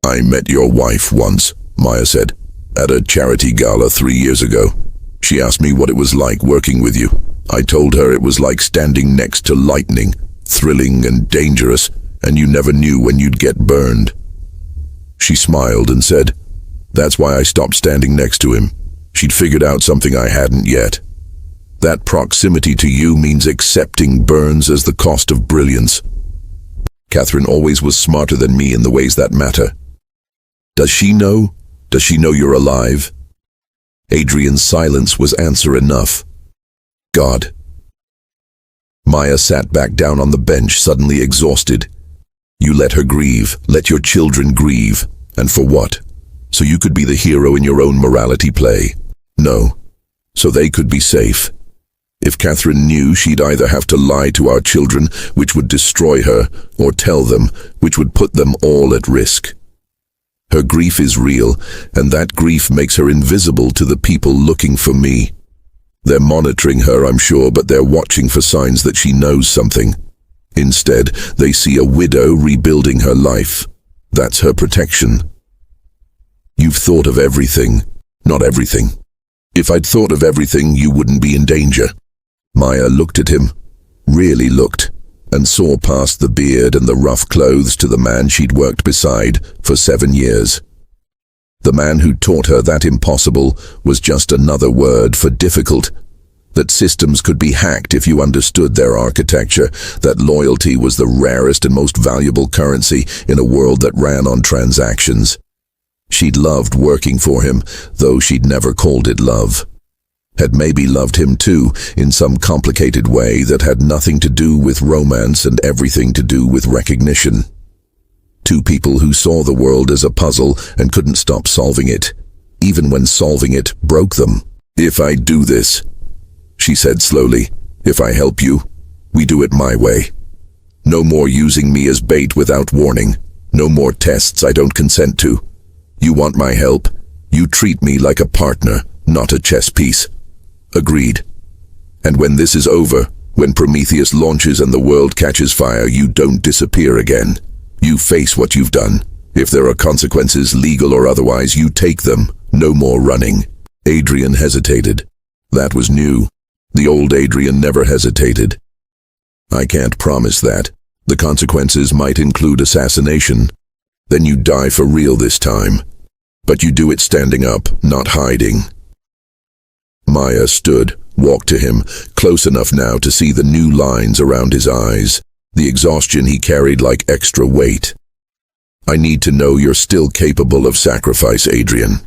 "I met your wife once," Maya said, "at a charity gala 3 years ago. She asked me what it was like working with you. I told her it was like standing next to lightning, thrilling and dangerous, and you never knew when you'd get burned." She smiled and said, "That's why I stopped standing next to him. She'd figured out something I hadn't yet. That proximity to you means accepting burns as the cost of brilliance. Catherine always was smarter than me in the ways that matter. Does she know? Does she know you're alive?" Adrian's silence was answer enough. "God." Maya sat back down on the bench, suddenly exhausted. "You let her grieve, let your children grieve. And for what? So you could be the hero in your own morality play? No. So they could be safe. If Catherine knew, she'd either have to lie to our children, which would destroy her, or tell them, which would put them all at risk. Her grief is real, and that grief makes her invisible to the people looking for me. They're monitoring her, I'm sure, but they're watching for signs that she knows something. Instead, they see a widow rebuilding her life. That's her protection. You've thought of everything. Not everything. If I'd thought of everything, you wouldn't be in danger." Maya looked at him, really looked, and saw past the beard and the rough clothes to the man she'd worked beside for 7 years. The man who taught her that impossible was just another word for difficult, that systems could be hacked if you understood their architecture, that loyalty was the rarest and most valuable currency in a world that ran on transactions. She'd loved working for him, though she'd never called it love. Had maybe loved him too, in some complicated way that had nothing to do with romance and everything to do with recognition. Two people who saw the world as a puzzle and couldn't stop solving it, even when solving it broke them. "If I do this," she said slowly, "if I help you, we do it my way. No more using me as bait without warning. No more tests I don't consent to. You want my help? You treat me like a partner, not a chess piece. Agreed. And when this is over, when Prometheus launches and the world catches fire, you don't disappear again. You face what you've done. If there are consequences, legal or otherwise, you take them. No more running." Adrian hesitated. That was new. The old Adrian never hesitated. "I can't promise that. The consequences might include assassination. Then you die for real this time. But you do it standing up, not hiding." Maya stood, walked to him, close enough now to see the new lines around his eyes, the exhaustion he carried like extra weight. "I need to know you're still capable of sacrifice, Adrian.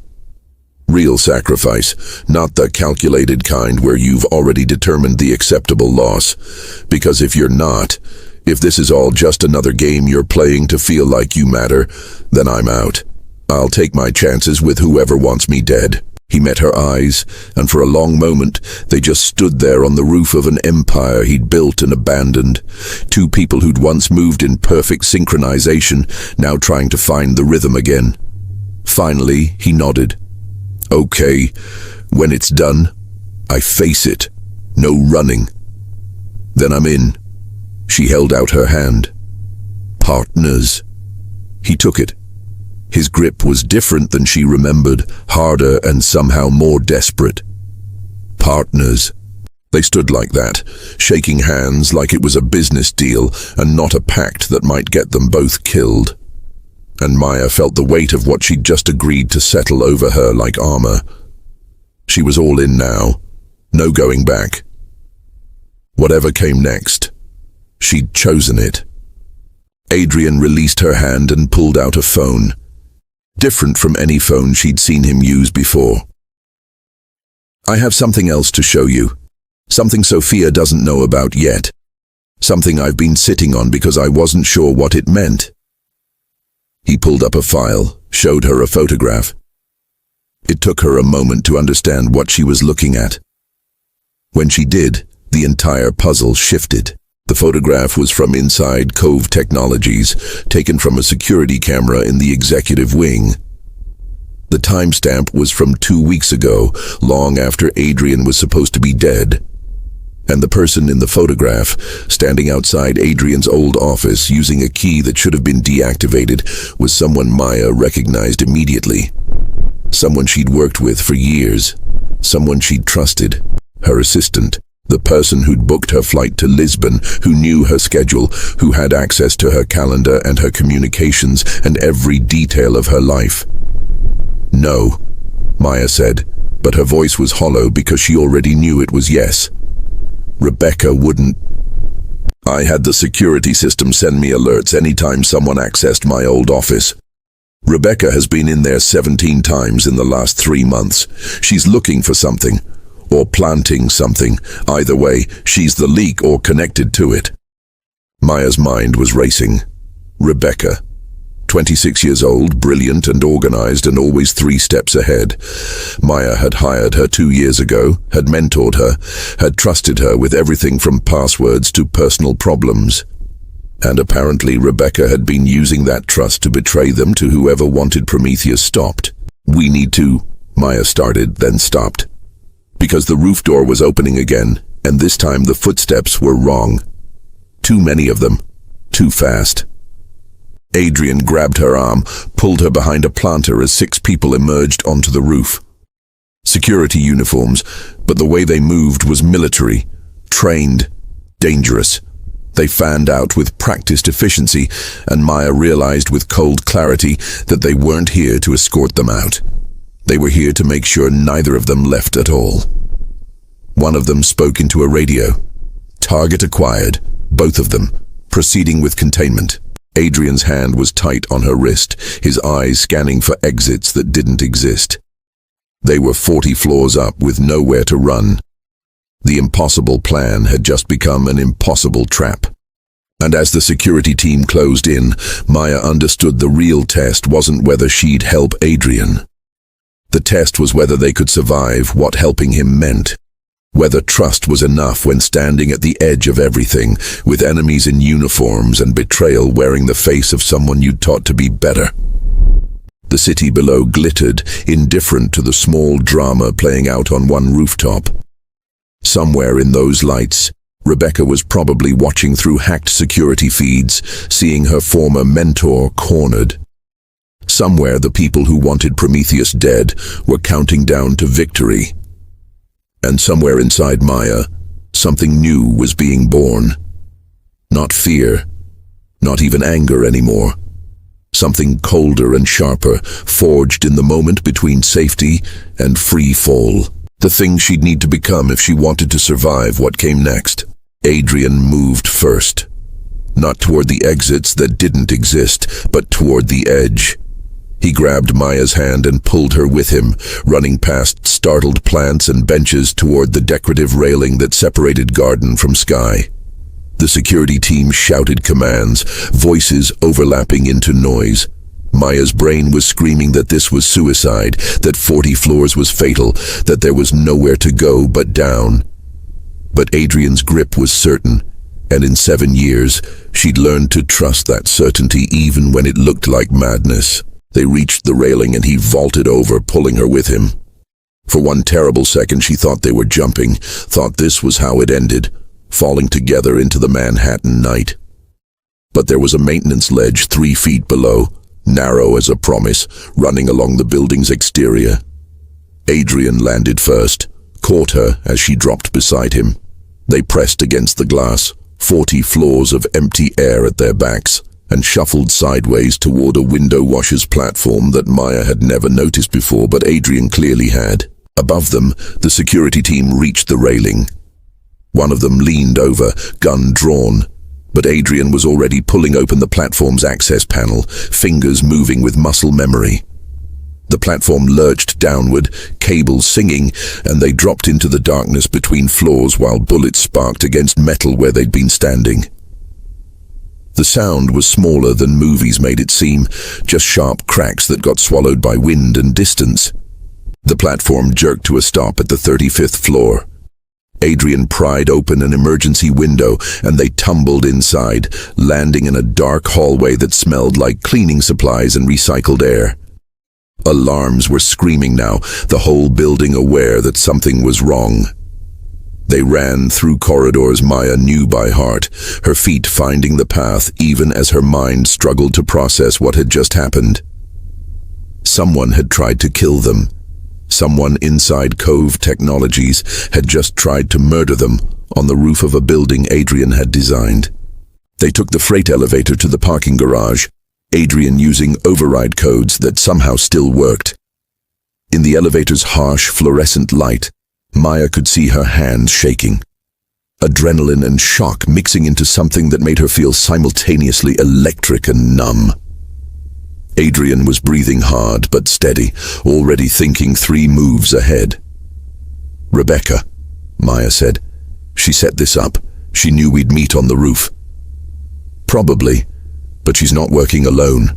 Real sacrifice, not the calculated kind where you've already determined the acceptable loss. Because if you're not, if this is all just another game you're playing to feel like you matter, then I'm out. I'll take my chances with whoever wants me dead." He met her eyes, and for a long moment, they just stood there on the roof of an empire he'd built and abandoned. Two people who'd once moved in perfect synchronization, now trying to find the rhythm again. Finally, he nodded. "Okay, when it's done, I face it. No running. Then I'm in." She held out her hand. "Partners." He took it. His grip was different than she remembered, harder and somehow more desperate. Partners. They stood like that, shaking hands like it was a business deal and not a pact that might get them both killed. And Maya felt the weight of what she'd just agreed to settle over her like armor. She was all in now. No going back. Whatever came next, she'd chosen it. Adrian released her hand and pulled out a phone. Different from any phone she'd seen him use before. "I have something else to show you. Something Sophia doesn't know about yet. Something I've been sitting on because I wasn't sure what it meant." He pulled up a file, showed her a photograph. It took her a moment to understand what she was looking at. When she did, the entire puzzle shifted. The photograph was from inside Cove Technologies, taken from a security camera in the executive wing. The timestamp was from 2 weeks ago, long after Adrian was supposed to be dead. And the person in the photograph, standing outside Adrian's old office using a key that should have been deactivated, was someone Maya recognized immediately. Someone she'd worked with for years. Someone she'd trusted. Her assistant. The person who'd booked her flight to Lisbon, who knew her schedule, who had access to her calendar and her communications and every detail of her life. "No," Maya said, but her voice was hollow because she already knew it was yes. Rebecca wouldn't. "I had the security system send me alerts anytime someone accessed my old office. Rebecca has been in there 17 times in the last 3 months. She's looking for something. Or planting something. Either way, she's the leak or connected to it." Maya's mind was racing. Rebecca. 26 years old, brilliant and organized and always 3 steps ahead. Maya had hired her 2 years ago, had mentored her, had trusted her with everything from passwords to personal problems. And apparently Rebecca had been using that trust to betray them to whoever wanted Prometheus stopped. "We need to," Maya started, then stopped. Because the roof door was opening again, and this time the footsteps were wrong. Too many of them. Too fast. Adrian grabbed her arm, pulled her behind a planter as 6 people emerged onto the roof. Security uniforms, but the way they moved was military, trained, dangerous. They fanned out with practiced efficiency, and Maya realized with cold clarity that they weren't here to escort them out. They were here to make sure neither of them left at all. One of them spoke into a radio. Target acquired, both of them, proceeding with containment. Adrian's hand was tight on her wrist, his eyes scanning for exits that didn't exist. They were 40 floors up with nowhere to run. The impossible plan had just become an impossible trap. And as the security team closed in, Maya understood the real test wasn't whether she'd help Adrian. The test was whether they could survive what helping him meant. Whether trust was enough when standing at the edge of everything, with enemies in uniforms and betrayal wearing the face of someone you'd taught to be better. The city below glittered, indifferent to the small drama playing out on one rooftop. Somewhere in those lights, Rebecca was probably watching through hacked security feeds, seeing her former mentor cornered. Somewhere the people who wanted Prometheus dead were counting down to victory. And somewhere inside Maya, something new was being born. Not fear, not even anger anymore. Something colder and sharper, forged in the moment between safety and free fall. The thing she'd need to become if she wanted to survive what came next. Adrian moved first. Not toward the exits that didn't exist, but toward the edge. He grabbed Maya's hand and pulled her with him, running past startled plants and benches toward the decorative railing that separated garden from sky. The security team shouted commands, voices overlapping into noise. Maya's brain was screaming that this was suicide, that 40 floors was fatal, that there was nowhere to go but down. But Adrian's grip was certain, and in 7 years, she'd learned to trust that certainty even when it looked like madness. They reached the railing and he vaulted over, pulling her with him. For one terrible second she thought they were jumping, thought this was how it ended, falling together into the Manhattan night. But there was a maintenance ledge 3 feet below, narrow as a promise, running along the building's exterior. Adrian landed first, caught her as she dropped beside him. They pressed against the glass, 40 floors of empty air at their backs, and shuffled sideways toward a window washer's platform that Maya had never noticed before, but Adrian clearly had. Above them, the security team reached the railing. One of them leaned over, gun drawn, but Adrian was already pulling open the platform's access panel, fingers moving with muscle memory. The platform lurched downward, cables singing, and they dropped into the darkness between floors while bullets sparked against metal where they'd been standing. The sound was smaller than movies made it seem, just sharp cracks that got swallowed by wind and distance. The platform jerked to a stop at the 35th floor. Adrian pried open an emergency window, and they tumbled inside, landing in a dark hallway that smelled like cleaning supplies and recycled air. Alarms were screaming now, the whole building aware that something was wrong. They ran through corridors Maya knew by heart, her feet finding the path even as her mind struggled to process what had just happened. Someone had tried to kill them. Someone inside Cove Technologies had just tried to murder them on the roof of a building Adrian had designed. They took the freight elevator to the parking garage, Adrian using override codes that somehow still worked. In the elevator's harsh, fluorescent light, Maya could see her hands shaking. Adrenaline and shock mixing into something that made her feel simultaneously electric and numb. Adrian was breathing hard but steady, already thinking 3 moves ahead. "Rebecca," Maya said. "She set this up. She knew we'd meet on the roof." "Probably, but she's not working alone.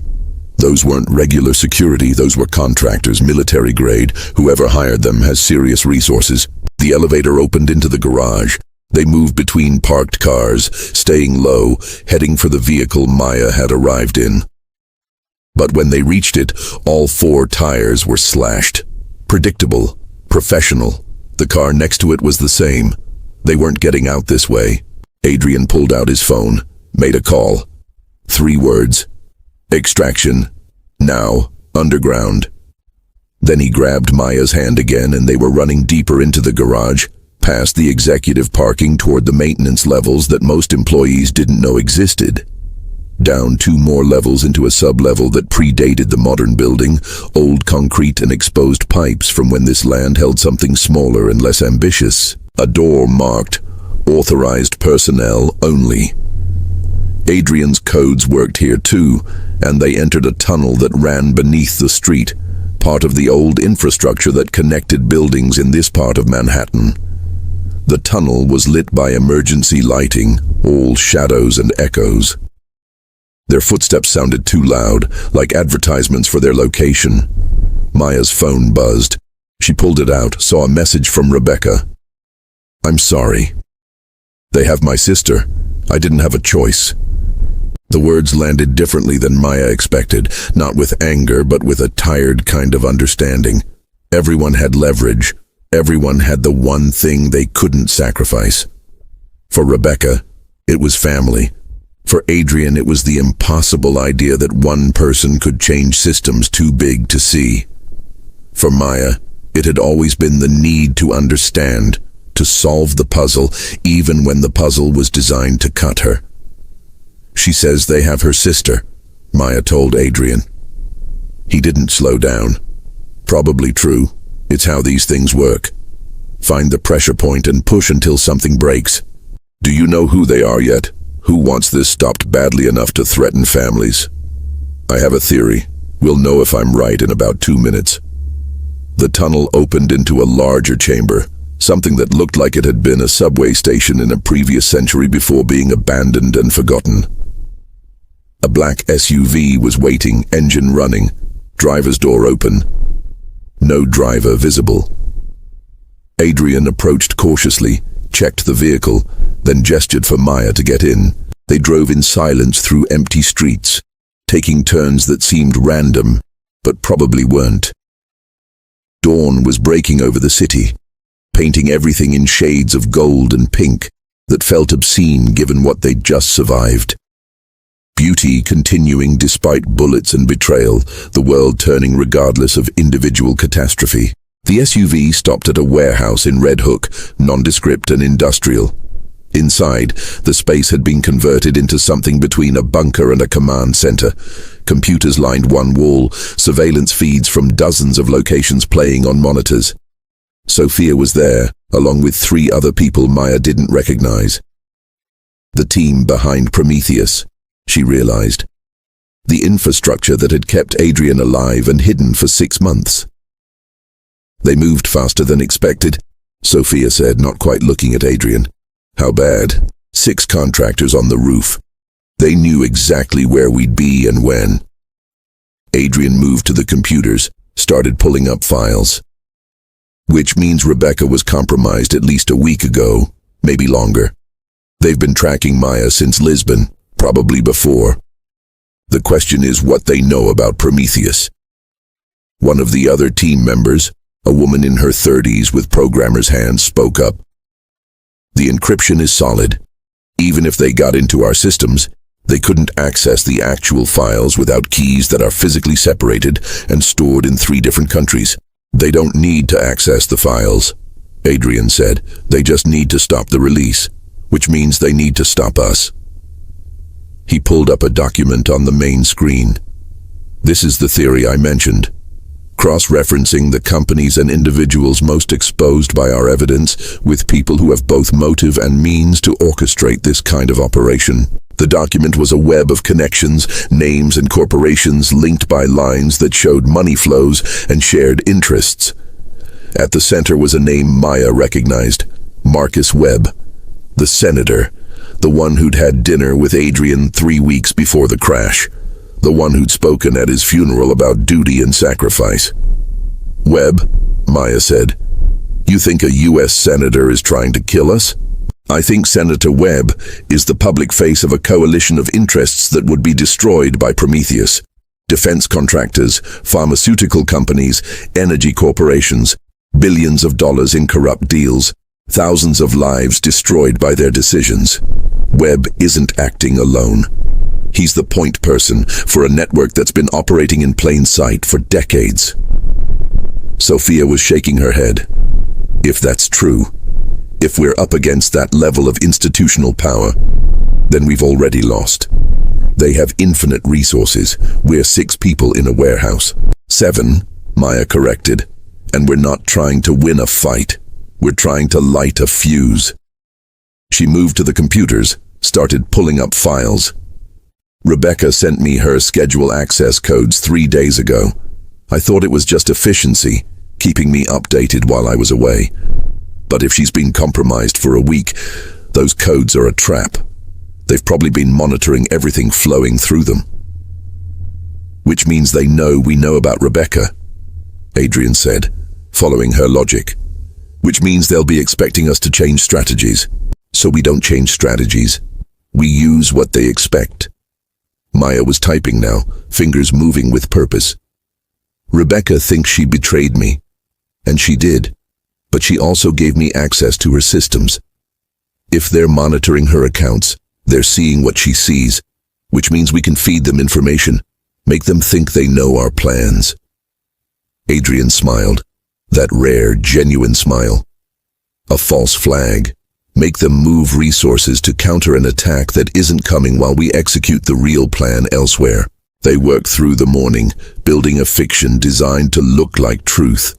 Those weren't regular security, those were contractors, military grade. Whoever hired them has serious resources." The elevator opened into the garage. They moved between parked cars, staying low, heading for the vehicle Maya had arrived in. But when they reached it, all 4 tires were slashed. Predictable, professional. The car next to it was the same. They weren't getting out this way. Adrian pulled out his phone, made a call. 3 words. "Extraction. Now. Underground." Then he grabbed Maya's hand again and they were running deeper into the garage, past the executive parking toward the maintenance levels that most employees didn't know existed. Down 2 more levels into a sub-level that predated the modern building, old concrete and exposed pipes from when this land held something smaller and less ambitious. A door marked, "Authorized personnel only." Adrian's codes worked here too, and they entered a tunnel that ran beneath the street, part of the old infrastructure that connected buildings in this part of Manhattan. The tunnel was lit by emergency lighting, all shadows and echoes. Their footsteps sounded too loud, like advertisements for their location. Maya's phone buzzed. She pulled it out, saw a message from Rebecca. "I'm sorry. They have my sister. I didn't have a choice." The words landed differently than Maya expected, not with anger, but with a tired kind of understanding. Everyone had leverage. Everyone had the one thing they couldn't sacrifice. For Rebecca, it was family. For Adrian, it was the impossible idea that one person could change systems too big to see. For Maya, it had always been the need to understand, to solve the puzzle, even when the puzzle was designed to cut her. "She says they have her sister," Maya told Adrian. He didn't slow down. "Probably true. It's how these things work. Find the pressure point and push until something breaks. Do you know who they are yet? Who wants this stopped badly enough to threaten families?" "I have a theory. We'll know if I'm right in about 2 minutes." The tunnel opened into a larger chamber, something that looked like it had been a subway station in a previous century before being abandoned and forgotten. A black SUV was waiting, engine running, driver's door open. No driver visible. Adrian approached cautiously, checked the vehicle, then gestured for Maya to get in. They drove in silence through empty streets, taking turns that seemed random, but probably weren't. Dawn was breaking over the city, painting everything in shades of gold and pink that felt obscene given what they'd just survived. Beauty continuing despite bullets and betrayal, the world turning regardless of individual catastrophe. The SUV stopped at a warehouse in Red Hook, nondescript and industrial. Inside, the space had been converted into something between a bunker and a command center. Computers lined one wall, surveillance feeds from dozens of locations playing on monitors. Sophia was there, along with 3 other people Maya didn't recognize. The team behind Prometheus, she realized. The infrastructure that had kept Adrian alive and hidden for 6 months. They moved faster than expected, Sophia said, not quite looking at Adrian. How bad? 6 contractors on the roof. They knew exactly where we'd be and when. Adrian moved to the computers, started pulling up files. Which means Rebecca was compromised at least a week ago, maybe longer. They've been tracking Maya since Lisbon, probably before. The question is what they know about Prometheus. One of the other team members, a woman in her 30s with programmer's hands, spoke up. The encryption is solid. Even if they got into our systems, they couldn't access the actual files without keys that are physically separated and stored in 3 different countries. They don't need to access the files, Adrian said. They just need to stop the release, which means they need to stop us. He pulled up a document on the main screen. This is the theory I mentioned. Cross-referencing the companies and individuals most exposed by our evidence with people who have both motive and means to orchestrate this kind of operation. The document was a web of connections, names and corporations linked by lines that showed money flows and shared interests. At the center was a name Maya recognized, Marcus Webb, the senator, the one who'd had dinner with Adrian 3 weeks before the crash. The one who'd spoken at his funeral about duty and sacrifice. Webb, Maya said, you think a U.S. senator is trying to kill us? I think Senator Webb is the public face of a coalition of interests that would be destroyed by Prometheus. Defense contractors, pharmaceutical companies, energy corporations, billions of dollars in corrupt deals, thousands of lives destroyed by their decisions. Webb isn't acting alone. He's the point person for a network that's been operating in plain sight for decades. Sophia was shaking her head. If that's true, if we're up against that level of institutional power, then we've already lost. They have infinite resources. We're 6 people in a warehouse. 7, Maya corrected. And we're not trying to win a fight. We're trying to light a fuse. She moved to the computers, started pulling up files. Rebecca sent me her schedule access codes 3 days ago. I thought it was just efficiency, keeping me updated while I was away. But if she's been compromised for a week, those codes are a trap. They've probably been monitoring everything flowing through them. Which means they know we know about Rebecca, Adrian said, following her logic. Which means they'll be expecting us to change strategies. So we don't change strategies. We use what they expect. Maya was typing now, fingers moving with purpose. Rebecca thinks she betrayed me. And she did. But she also gave me access to her systems. If they're monitoring her accounts, they're seeing what she sees, which means we can feed them information, make them think they know our plans. Adrian smiled, that rare, genuine smile. A false flag. Make them move resources to counter an attack that isn't coming while we execute the real plan elsewhere. They work through the morning, building a fiction designed to look like truth.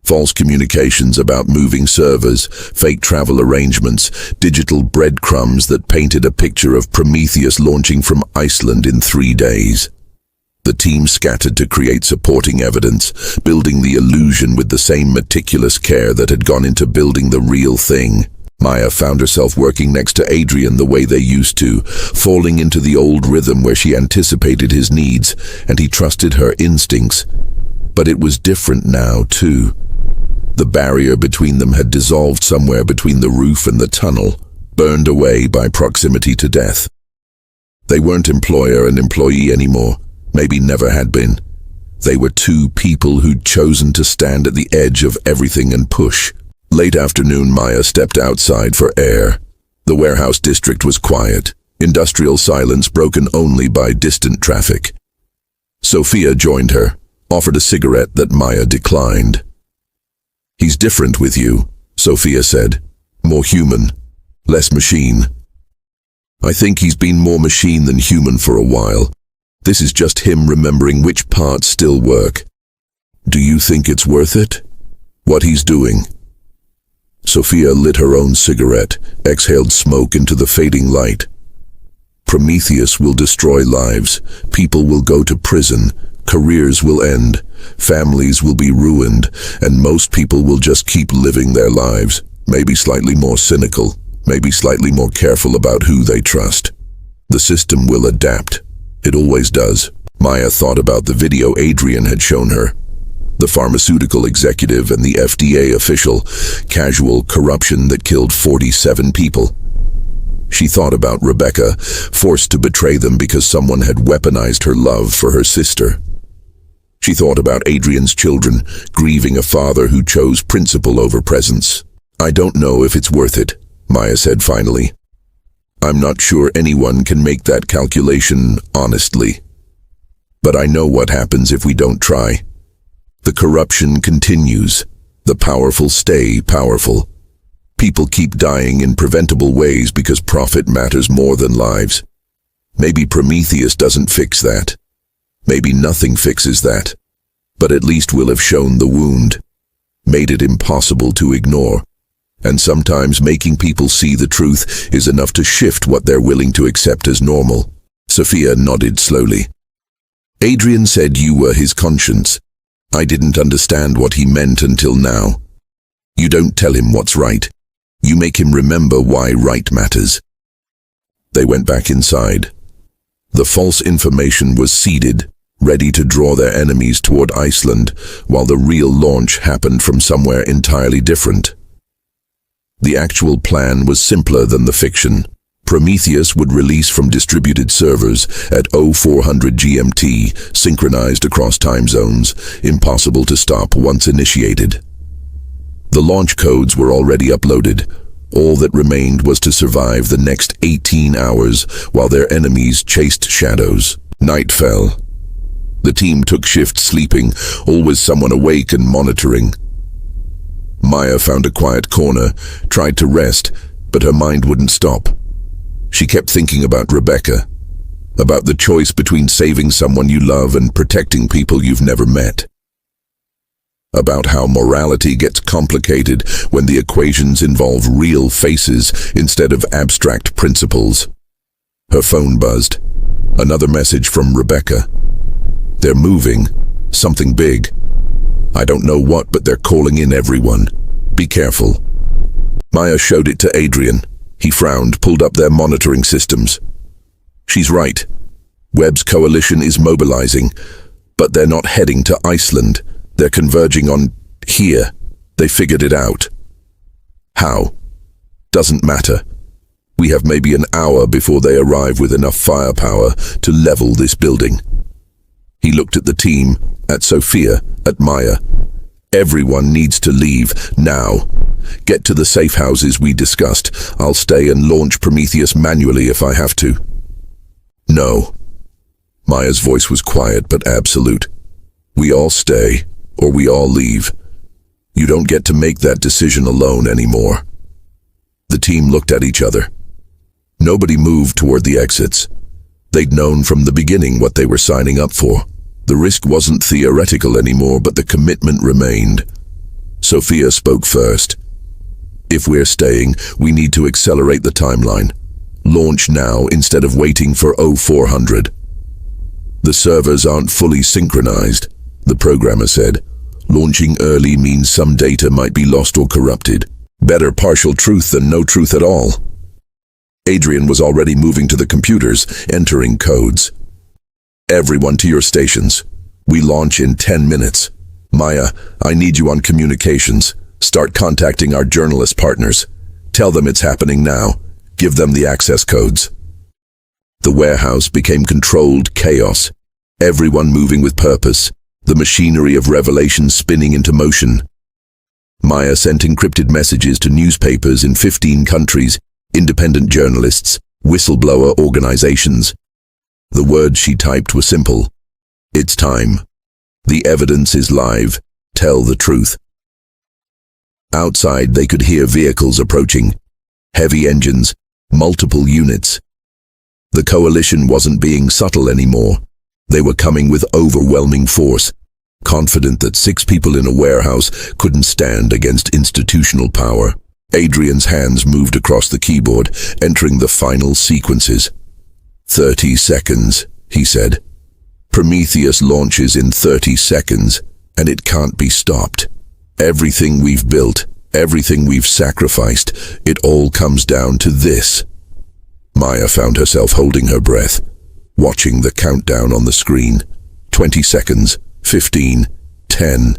False communications about moving servers, fake travel arrangements, digital breadcrumbs that painted a picture of Prometheus launching from Iceland in 3 days. The team scattered to create supporting evidence, building the illusion with the same meticulous care that had gone into building the real thing. Maya found herself working next to Adrian the way they used to, falling into the old rhythm where she anticipated his needs, and he trusted her instincts. But it was different now, too. The barrier between them had dissolved somewhere between the roof and the tunnel, burned away by proximity to death. They weren't employer and employee anymore, maybe never had been. They were 2 people who'd chosen to stand at the edge of everything and push. Late afternoon, Maya stepped outside for air. The warehouse district was quiet. Industrial silence broken only by distant traffic. Sophia joined her, offered a cigarette that Maya declined. "He's different with you," Sophia said. "More human, less machine." "I think he's been more machine than human for a while. This is just him remembering which parts still work." "Do you think it's worth it? What he's doing?" Sophia lit her own cigarette, exhaled smoke into the fading light. "Prometheus will destroy lives. People will go to prison. Careers will end. Families will be ruined. And most people will just keep living their lives. Maybe slightly more cynical. Maybe slightly more careful about who they trust. The system will adapt. It always does." Maya thought about the video Adrian had shown her. The pharmaceutical executive and the FDA official, casual corruption that killed 47 people. She thought about Rebecca, forced to betray them because someone had weaponized her love for her sister. She thought about Adrian's children, grieving a father who chose principle over presence. "I don't know if it's worth it," Maya said finally. "I'm not sure anyone can make that calculation honestly. But I know what happens if we don't try. The corruption continues. The powerful stay powerful. People keep dying in preventable ways because profit matters more than lives. Maybe Prometheus doesn't fix that. Maybe nothing fixes that. But at least we'll have shown the wound, made it impossible to ignore. And sometimes making people see the truth is enough to shift what they're willing to accept as normal." Sophia nodded slowly. "Adrian said you were his conscience. I didn't understand what he meant until now. You don't tell him what's right. You make him remember why right matters." They went back inside. The false information was seeded, ready to draw their enemies toward Iceland, while the real launch happened from somewhere entirely different. The actual plan was simpler than the fiction. Prometheus would release from distributed servers at 0400 GMT, synchronized across time zones, impossible to stop once initiated. The launch codes were already uploaded. All that remained was to survive the next 18 hours while their enemies chased shadows. Night fell. The team took shifts sleeping, always someone awake and monitoring. Maya found a quiet corner, tried to rest, but her mind wouldn't stop. She kept thinking about Rebecca, about the choice between saving someone you love and protecting people you've never met. About how morality gets complicated when the equations involve real faces instead of abstract principles. Her phone buzzed. Another message from Rebecca. "They're moving. Something big. I don't know what, but they're calling in everyone. Be careful." Maya showed it to Adrian. He frowned, pulled up their monitoring systems. "She's right. Webb's coalition is mobilizing, but they're not heading to Iceland. They're converging on here. They figured it out. How? Doesn't matter. We have maybe an hour before they arrive with enough firepower to level this building." He looked at the team, at Sophia, at Maya. "Everyone needs to leave, now. Get to the safe houses we discussed. I'll stay and launch Prometheus manually if I have to." "No." Maya's voice was quiet but absolute. "We all stay, or we all leave. You don't get to make that decision alone anymore." The team looked at each other. Nobody moved toward the exits. They'd known from the beginning what they were signing up for. The risk wasn't theoretical anymore, but the commitment remained. Sophia spoke first. "If we're staying, we need to accelerate the timeline. Launch now instead of waiting for 0400. "The servers aren't fully synchronized," the programmer said. "Launching early means some data might be lost or corrupted. Better partial truth than no truth at all." Adrian was already moving to the computers, entering codes. "Everyone to your stations. We launch in 10 minutes. Maya, I need you on communications. Start contacting our journalist partners. Tell them it's happening now. Give them the access codes." The warehouse became controlled chaos. Everyone moving with purpose. The machinery of revelation spinning into motion. Maya sent encrypted messages to newspapers in 15 countries, independent journalists, whistleblower organizations. The words she typed were simple. It's time. The evidence is live. Tell the truth. Outside, they could hear vehicles approaching. Heavy engines, multiple units. The coalition wasn't being subtle anymore. They were coming with overwhelming force, confident that 6 people in a warehouse couldn't stand against institutional power. Adrian's hands moved across the keyboard, entering the final sequences. 30 seconds, he said. Prometheus launches in 30 seconds, and it can't be stopped. Everything we've built, everything we've sacrificed, it all comes down to this. Maya found herself holding her breath, watching the countdown on the screen. 20 seconds, 15, 10.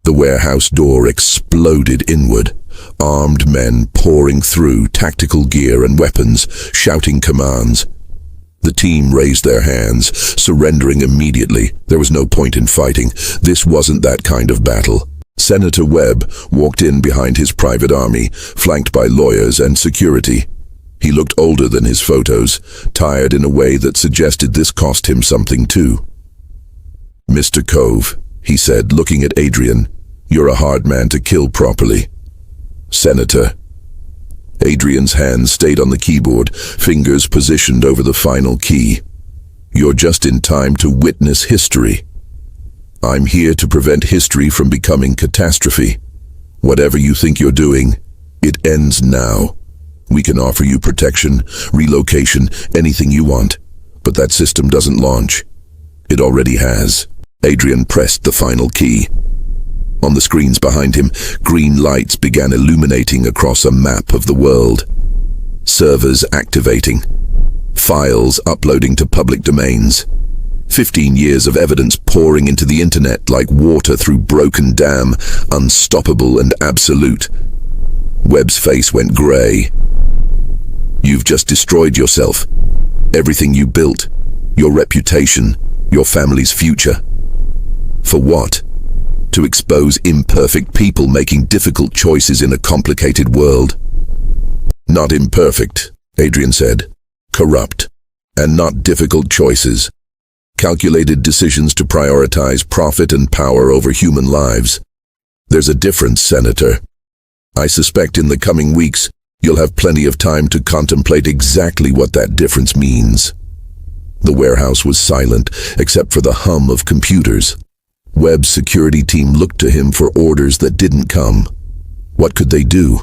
The warehouse door exploded inward, armed men pouring through tactical gear and weapons, shouting commands. The team raised their hands, surrendering immediately. There was no point in fighting. This wasn't that kind of battle. Senator Webb walked in behind his private army, flanked by lawyers and security. He looked older than his photos, tired in a way that suggested this cost him something too. "Mr. Cove," he said, looking at Adrian, "you're a hard man to kill properly." "Senator." Adrian's hands stayed on the keyboard, fingers positioned over the final key. "You're just in time to witness history. I'm here to prevent history from becoming catastrophe. Whatever you think you're doing, it ends now. We can offer you protection, relocation, anything you want, but that system doesn't launch. It already has." Adrian pressed the final key. On the screens behind him, green lights began illuminating across a map of the world. Servers activating. Files uploading to public domains. 15 years of evidence pouring into the internet like water through broken dam, unstoppable and absolute. Webb's face went grey. "You've just destroyed yourself. Everything you built. Your reputation. Your family's future. For what? To expose imperfect people making difficult choices in a complicated world." "Not imperfect," Adrian said. "Corrupt. And not difficult choices. Calculated decisions to prioritize profit and power over human lives. There's a difference, Senator. I suspect in the coming weeks, you'll have plenty of time to contemplate exactly what that difference means." The warehouse was silent, except for the hum of computers. Webb's security team looked to him for orders that didn't come. What could they do?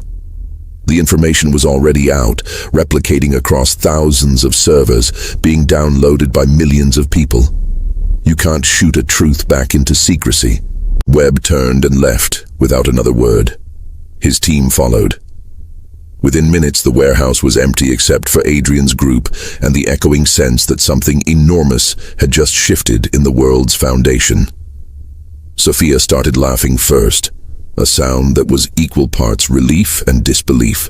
The information was already out, replicating across thousands of servers, being downloaded by millions of people. You can't shoot a truth back into secrecy. Webb turned and left without another word. His team followed. Within minutes, the warehouse was empty except for Adrian's group and the echoing sense that something enormous had just shifted in the world's foundation. Sophia started laughing first, a sound that was equal parts relief and disbelief.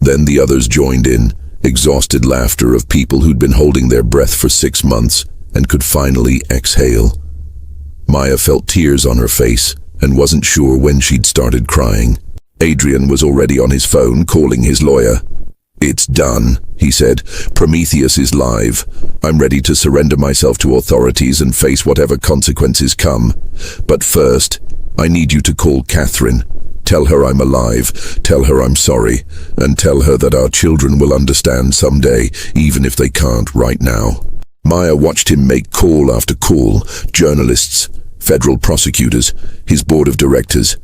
Then the others joined in, exhausted laughter of people who'd been holding their breath for 6 months and could finally exhale. Maya felt tears on her face and wasn't sure when she'd started crying. Adrian was already on his phone calling his lawyer. "It's done," he said. "Prometheus is live. I'm ready to surrender myself to authorities and face whatever consequences come. But first, I need you to call Catherine. Tell her I'm alive, tell her I'm sorry, and tell her that our children will understand someday, even if they can't right now." Maya watched him make call after call, journalists, federal prosecutors, his board of directors.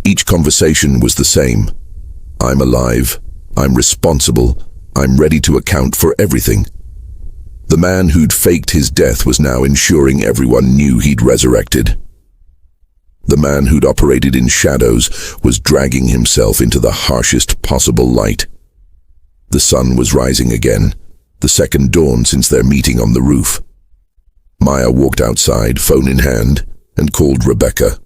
Each conversation was the same. "I'm alive. I'm responsible. I'm ready to account for everything." The man who'd faked his death was now ensuring everyone knew he'd resurrected. The man who'd operated in shadows was dragging himself into the harshest possible light. The sun was rising again, the second dawn since their meeting on the roof. Maya walked outside, phone in hand, and called Rebecca.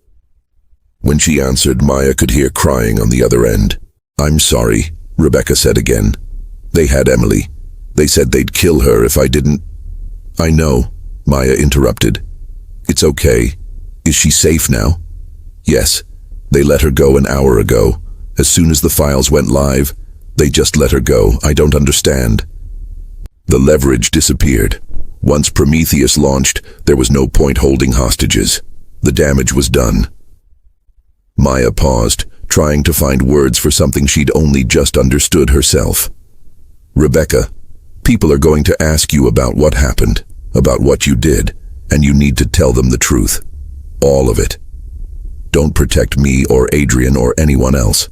When she answered, Maya could hear crying on the other end. "I'm sorry," Rebecca said again. "They had Emily. They said they'd kill her if I didn't—" "I know," Maya interrupted. "It's okay. Is she safe now?" "Yes. They let her go an hour ago. As soon as the files went live, They just let her go. I don't understand. The leverage disappeared. Once Prometheus launched, there was no point holding hostages. The damage was done. Maya paused, trying to find words for something she'd only just understood herself. Rebecca, people are going to ask you about what happened, about what you did, and you need to tell them the truth. All of it. Don't protect me or Adrian or anyone else.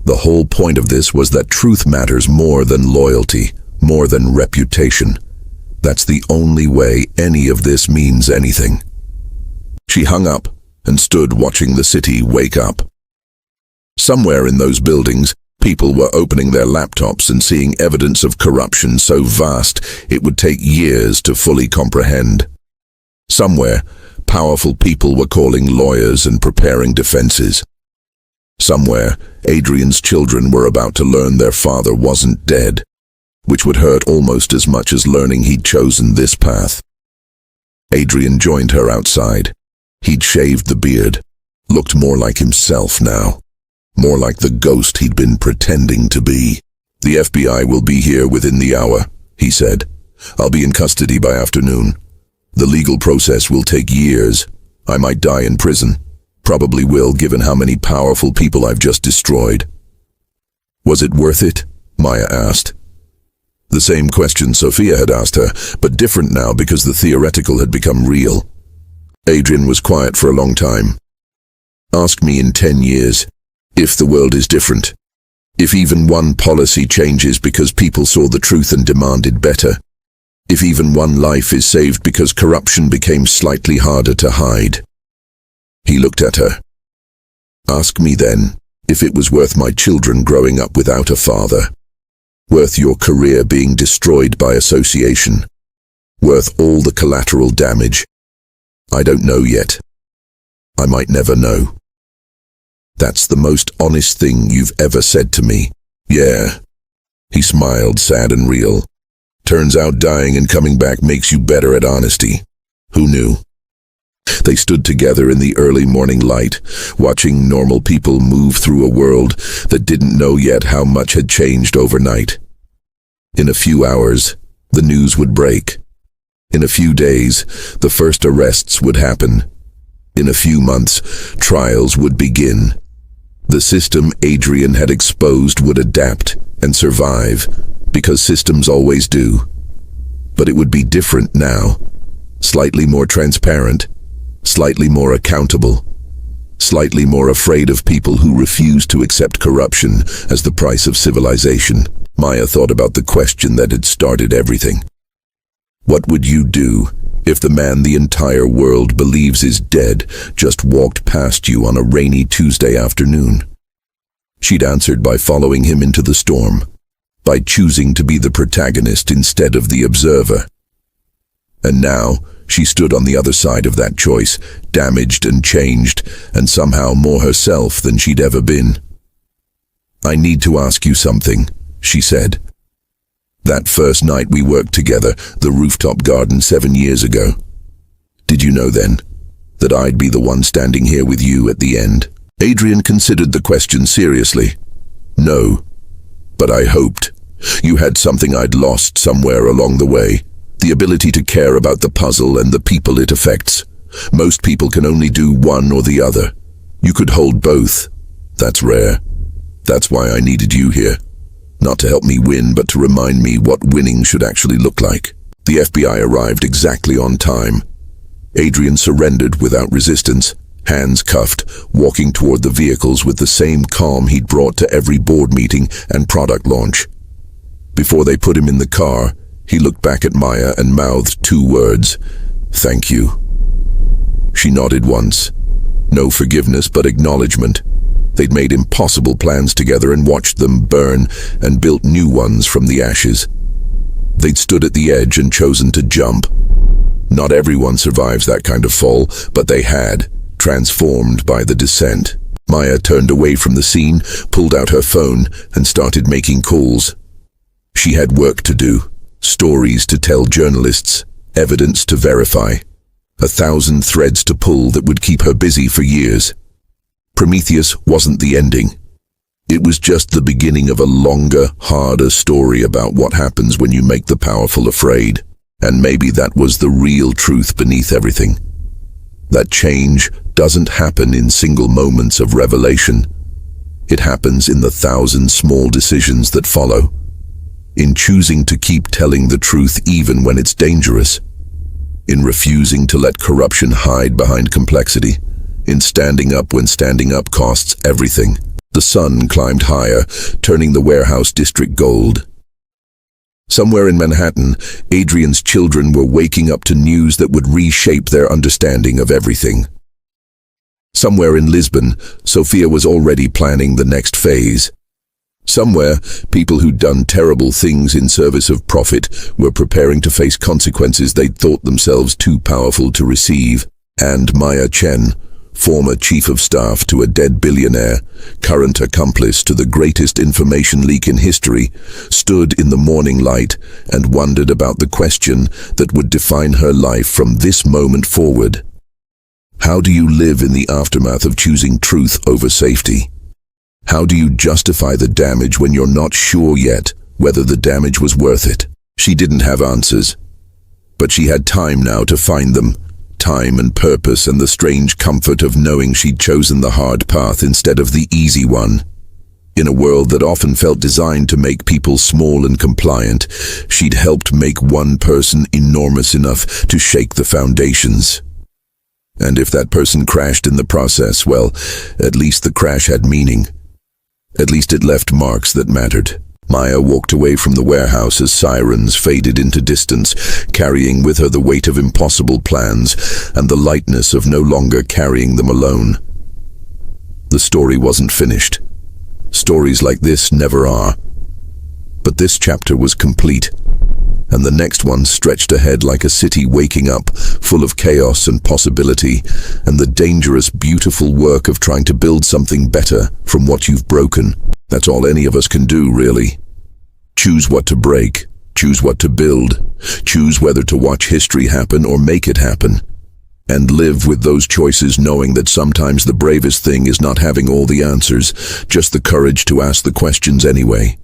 The whole point of this was that truth matters more than loyalty, more than reputation. That's the only way any of this means anything. She hung up and stood watching the city wake up. Somewhere in those buildings, people were opening their laptops and seeing evidence of corruption so vast it would take years to fully comprehend. Somewhere, powerful people were calling lawyers and preparing defenses. Somewhere, Adrian's children were about to learn their father wasn't dead, which would hurt almost as much as learning he'd chosen this path. Adrian joined her outside. He'd shaved the beard, looked more like himself now, more like the ghost he'd been pretending to be. The FBI will be here within the hour, he said. I'll be in custody by afternoon. The legal process will take years. I might die in prison. Probably will, given how many powerful people I've just destroyed. Was it worth it? Maya asked. The same question Sophia had asked her, but different now because the theoretical had become real. Adrian was quiet for a long time. Ask me in 10 years, if the world is different. If even one policy changes because people saw the truth and demanded better. If even one life is saved because corruption became slightly harder to hide. He looked at her. Ask me then, if it was worth my children growing up without a father. Worth your career being destroyed by association. Worth all the collateral damage. I don't know yet. I might never know. That's the most honest thing you've ever said to me. Yeah. He smiled, sad and real. Turns out dying and coming back makes you better at honesty. Who knew? They stood together in the early morning light, watching normal people move through a world that didn't know yet how much had changed overnight. In a few hours, the news would break. In a few days, the first arrests would happen. In a few months, trials would begin. The system Adrian had exposed would adapt and survive, because systems always do. But it would be different now. Slightly more transparent, slightly more accountable, slightly more afraid of people who refuse to accept corruption as the price of civilization. Maya thought about the question that had started everything. What would you do if the man the entire world believes is dead just walked past you on a rainy Tuesday afternoon? She'd answered by following him into the storm, by choosing to be the protagonist instead of the observer. And now, she stood on the other side of that choice, damaged and changed, and somehow more herself than she'd ever been. I need to ask you something, she said. That first night we worked together, the rooftop garden 7 years ago. Did you know then that I'd be the one standing here with you at the end? Adrian considered the question seriously. No, but I hoped. You had something I'd lost somewhere along the way. The ability to care about the puzzle and the people it affects. Most people can only do one or the other. You could hold both. That's rare. That's why I needed you here. Not to help me win, but to remind me what winning should actually look like. The FBI arrived exactly on time. Adrian surrendered without resistance, hands cuffed, walking toward the vehicles with the same calm he'd brought to every board meeting and product launch. Before they put him in the car, he looked back at Maya and mouthed 2 words, "Thank you." She nodded once. No forgiveness but acknowledgement. They'd made impossible plans together and watched them burn and built new ones from the ashes. They'd stood at the edge and chosen to jump. Not everyone survives that kind of fall, but they had, transformed by the descent. Maya turned away from the scene, pulled out her phone, and started making calls. She had work to do, stories to tell journalists, evidence to verify, 1,000 threads to pull that would keep her busy for years. Prometheus wasn't the ending. It was just the beginning of a longer, harder story about what happens when you make the powerful afraid. And maybe that was the real truth beneath everything. That change doesn't happen in single moments of revelation. It happens in the thousand small decisions that follow. In choosing to keep telling the truth even when it's dangerous. In refusing to let corruption hide behind complexity. In standing up when standing up costs everything. The sun climbed higher, turning the warehouse district gold. Somewhere in Manhattan, Adrian's children were waking up to news that would reshape their understanding of everything. Somewhere in Lisbon, Sophia was already planning the next phase. Somewhere, people who'd done terrible things in service of profit were preparing to face consequences they'd thought themselves too powerful to receive. And Maya Chen, former chief of staff to a dead billionaire, current accomplice to the greatest information leak in history, stood in the morning light and wondered about the question that would define her life from this moment forward. How do you live in the aftermath of choosing truth over safety? How do you justify the damage when you're not sure yet whether the damage was worth it? She didn't have answers, but she had time now to find them. Time and purpose and the strange comfort of knowing she'd chosen the hard path instead of the easy one. In a world that often felt designed to make people small and compliant, she'd helped make one person enormous enough to shake the foundations. And if that person crashed in the process, well, at least the crash had meaning. At least it left marks that mattered. Maya walked away from the warehouse as sirens faded into distance, carrying with her the weight of impossible plans and the lightness of no longer carrying them alone. The story wasn't finished. Stories like this never are. But this chapter was complete, and the next one stretched ahead like a city waking up, full of chaos and possibility, and the dangerous, beautiful work of trying to build something better from what you've broken. That's all any of us can do, really. Choose what to break, choose what to build, choose whether to watch history happen or make it happen. And live with those choices knowing that sometimes the bravest thing is not having all the answers, just the courage to ask the questions anyway.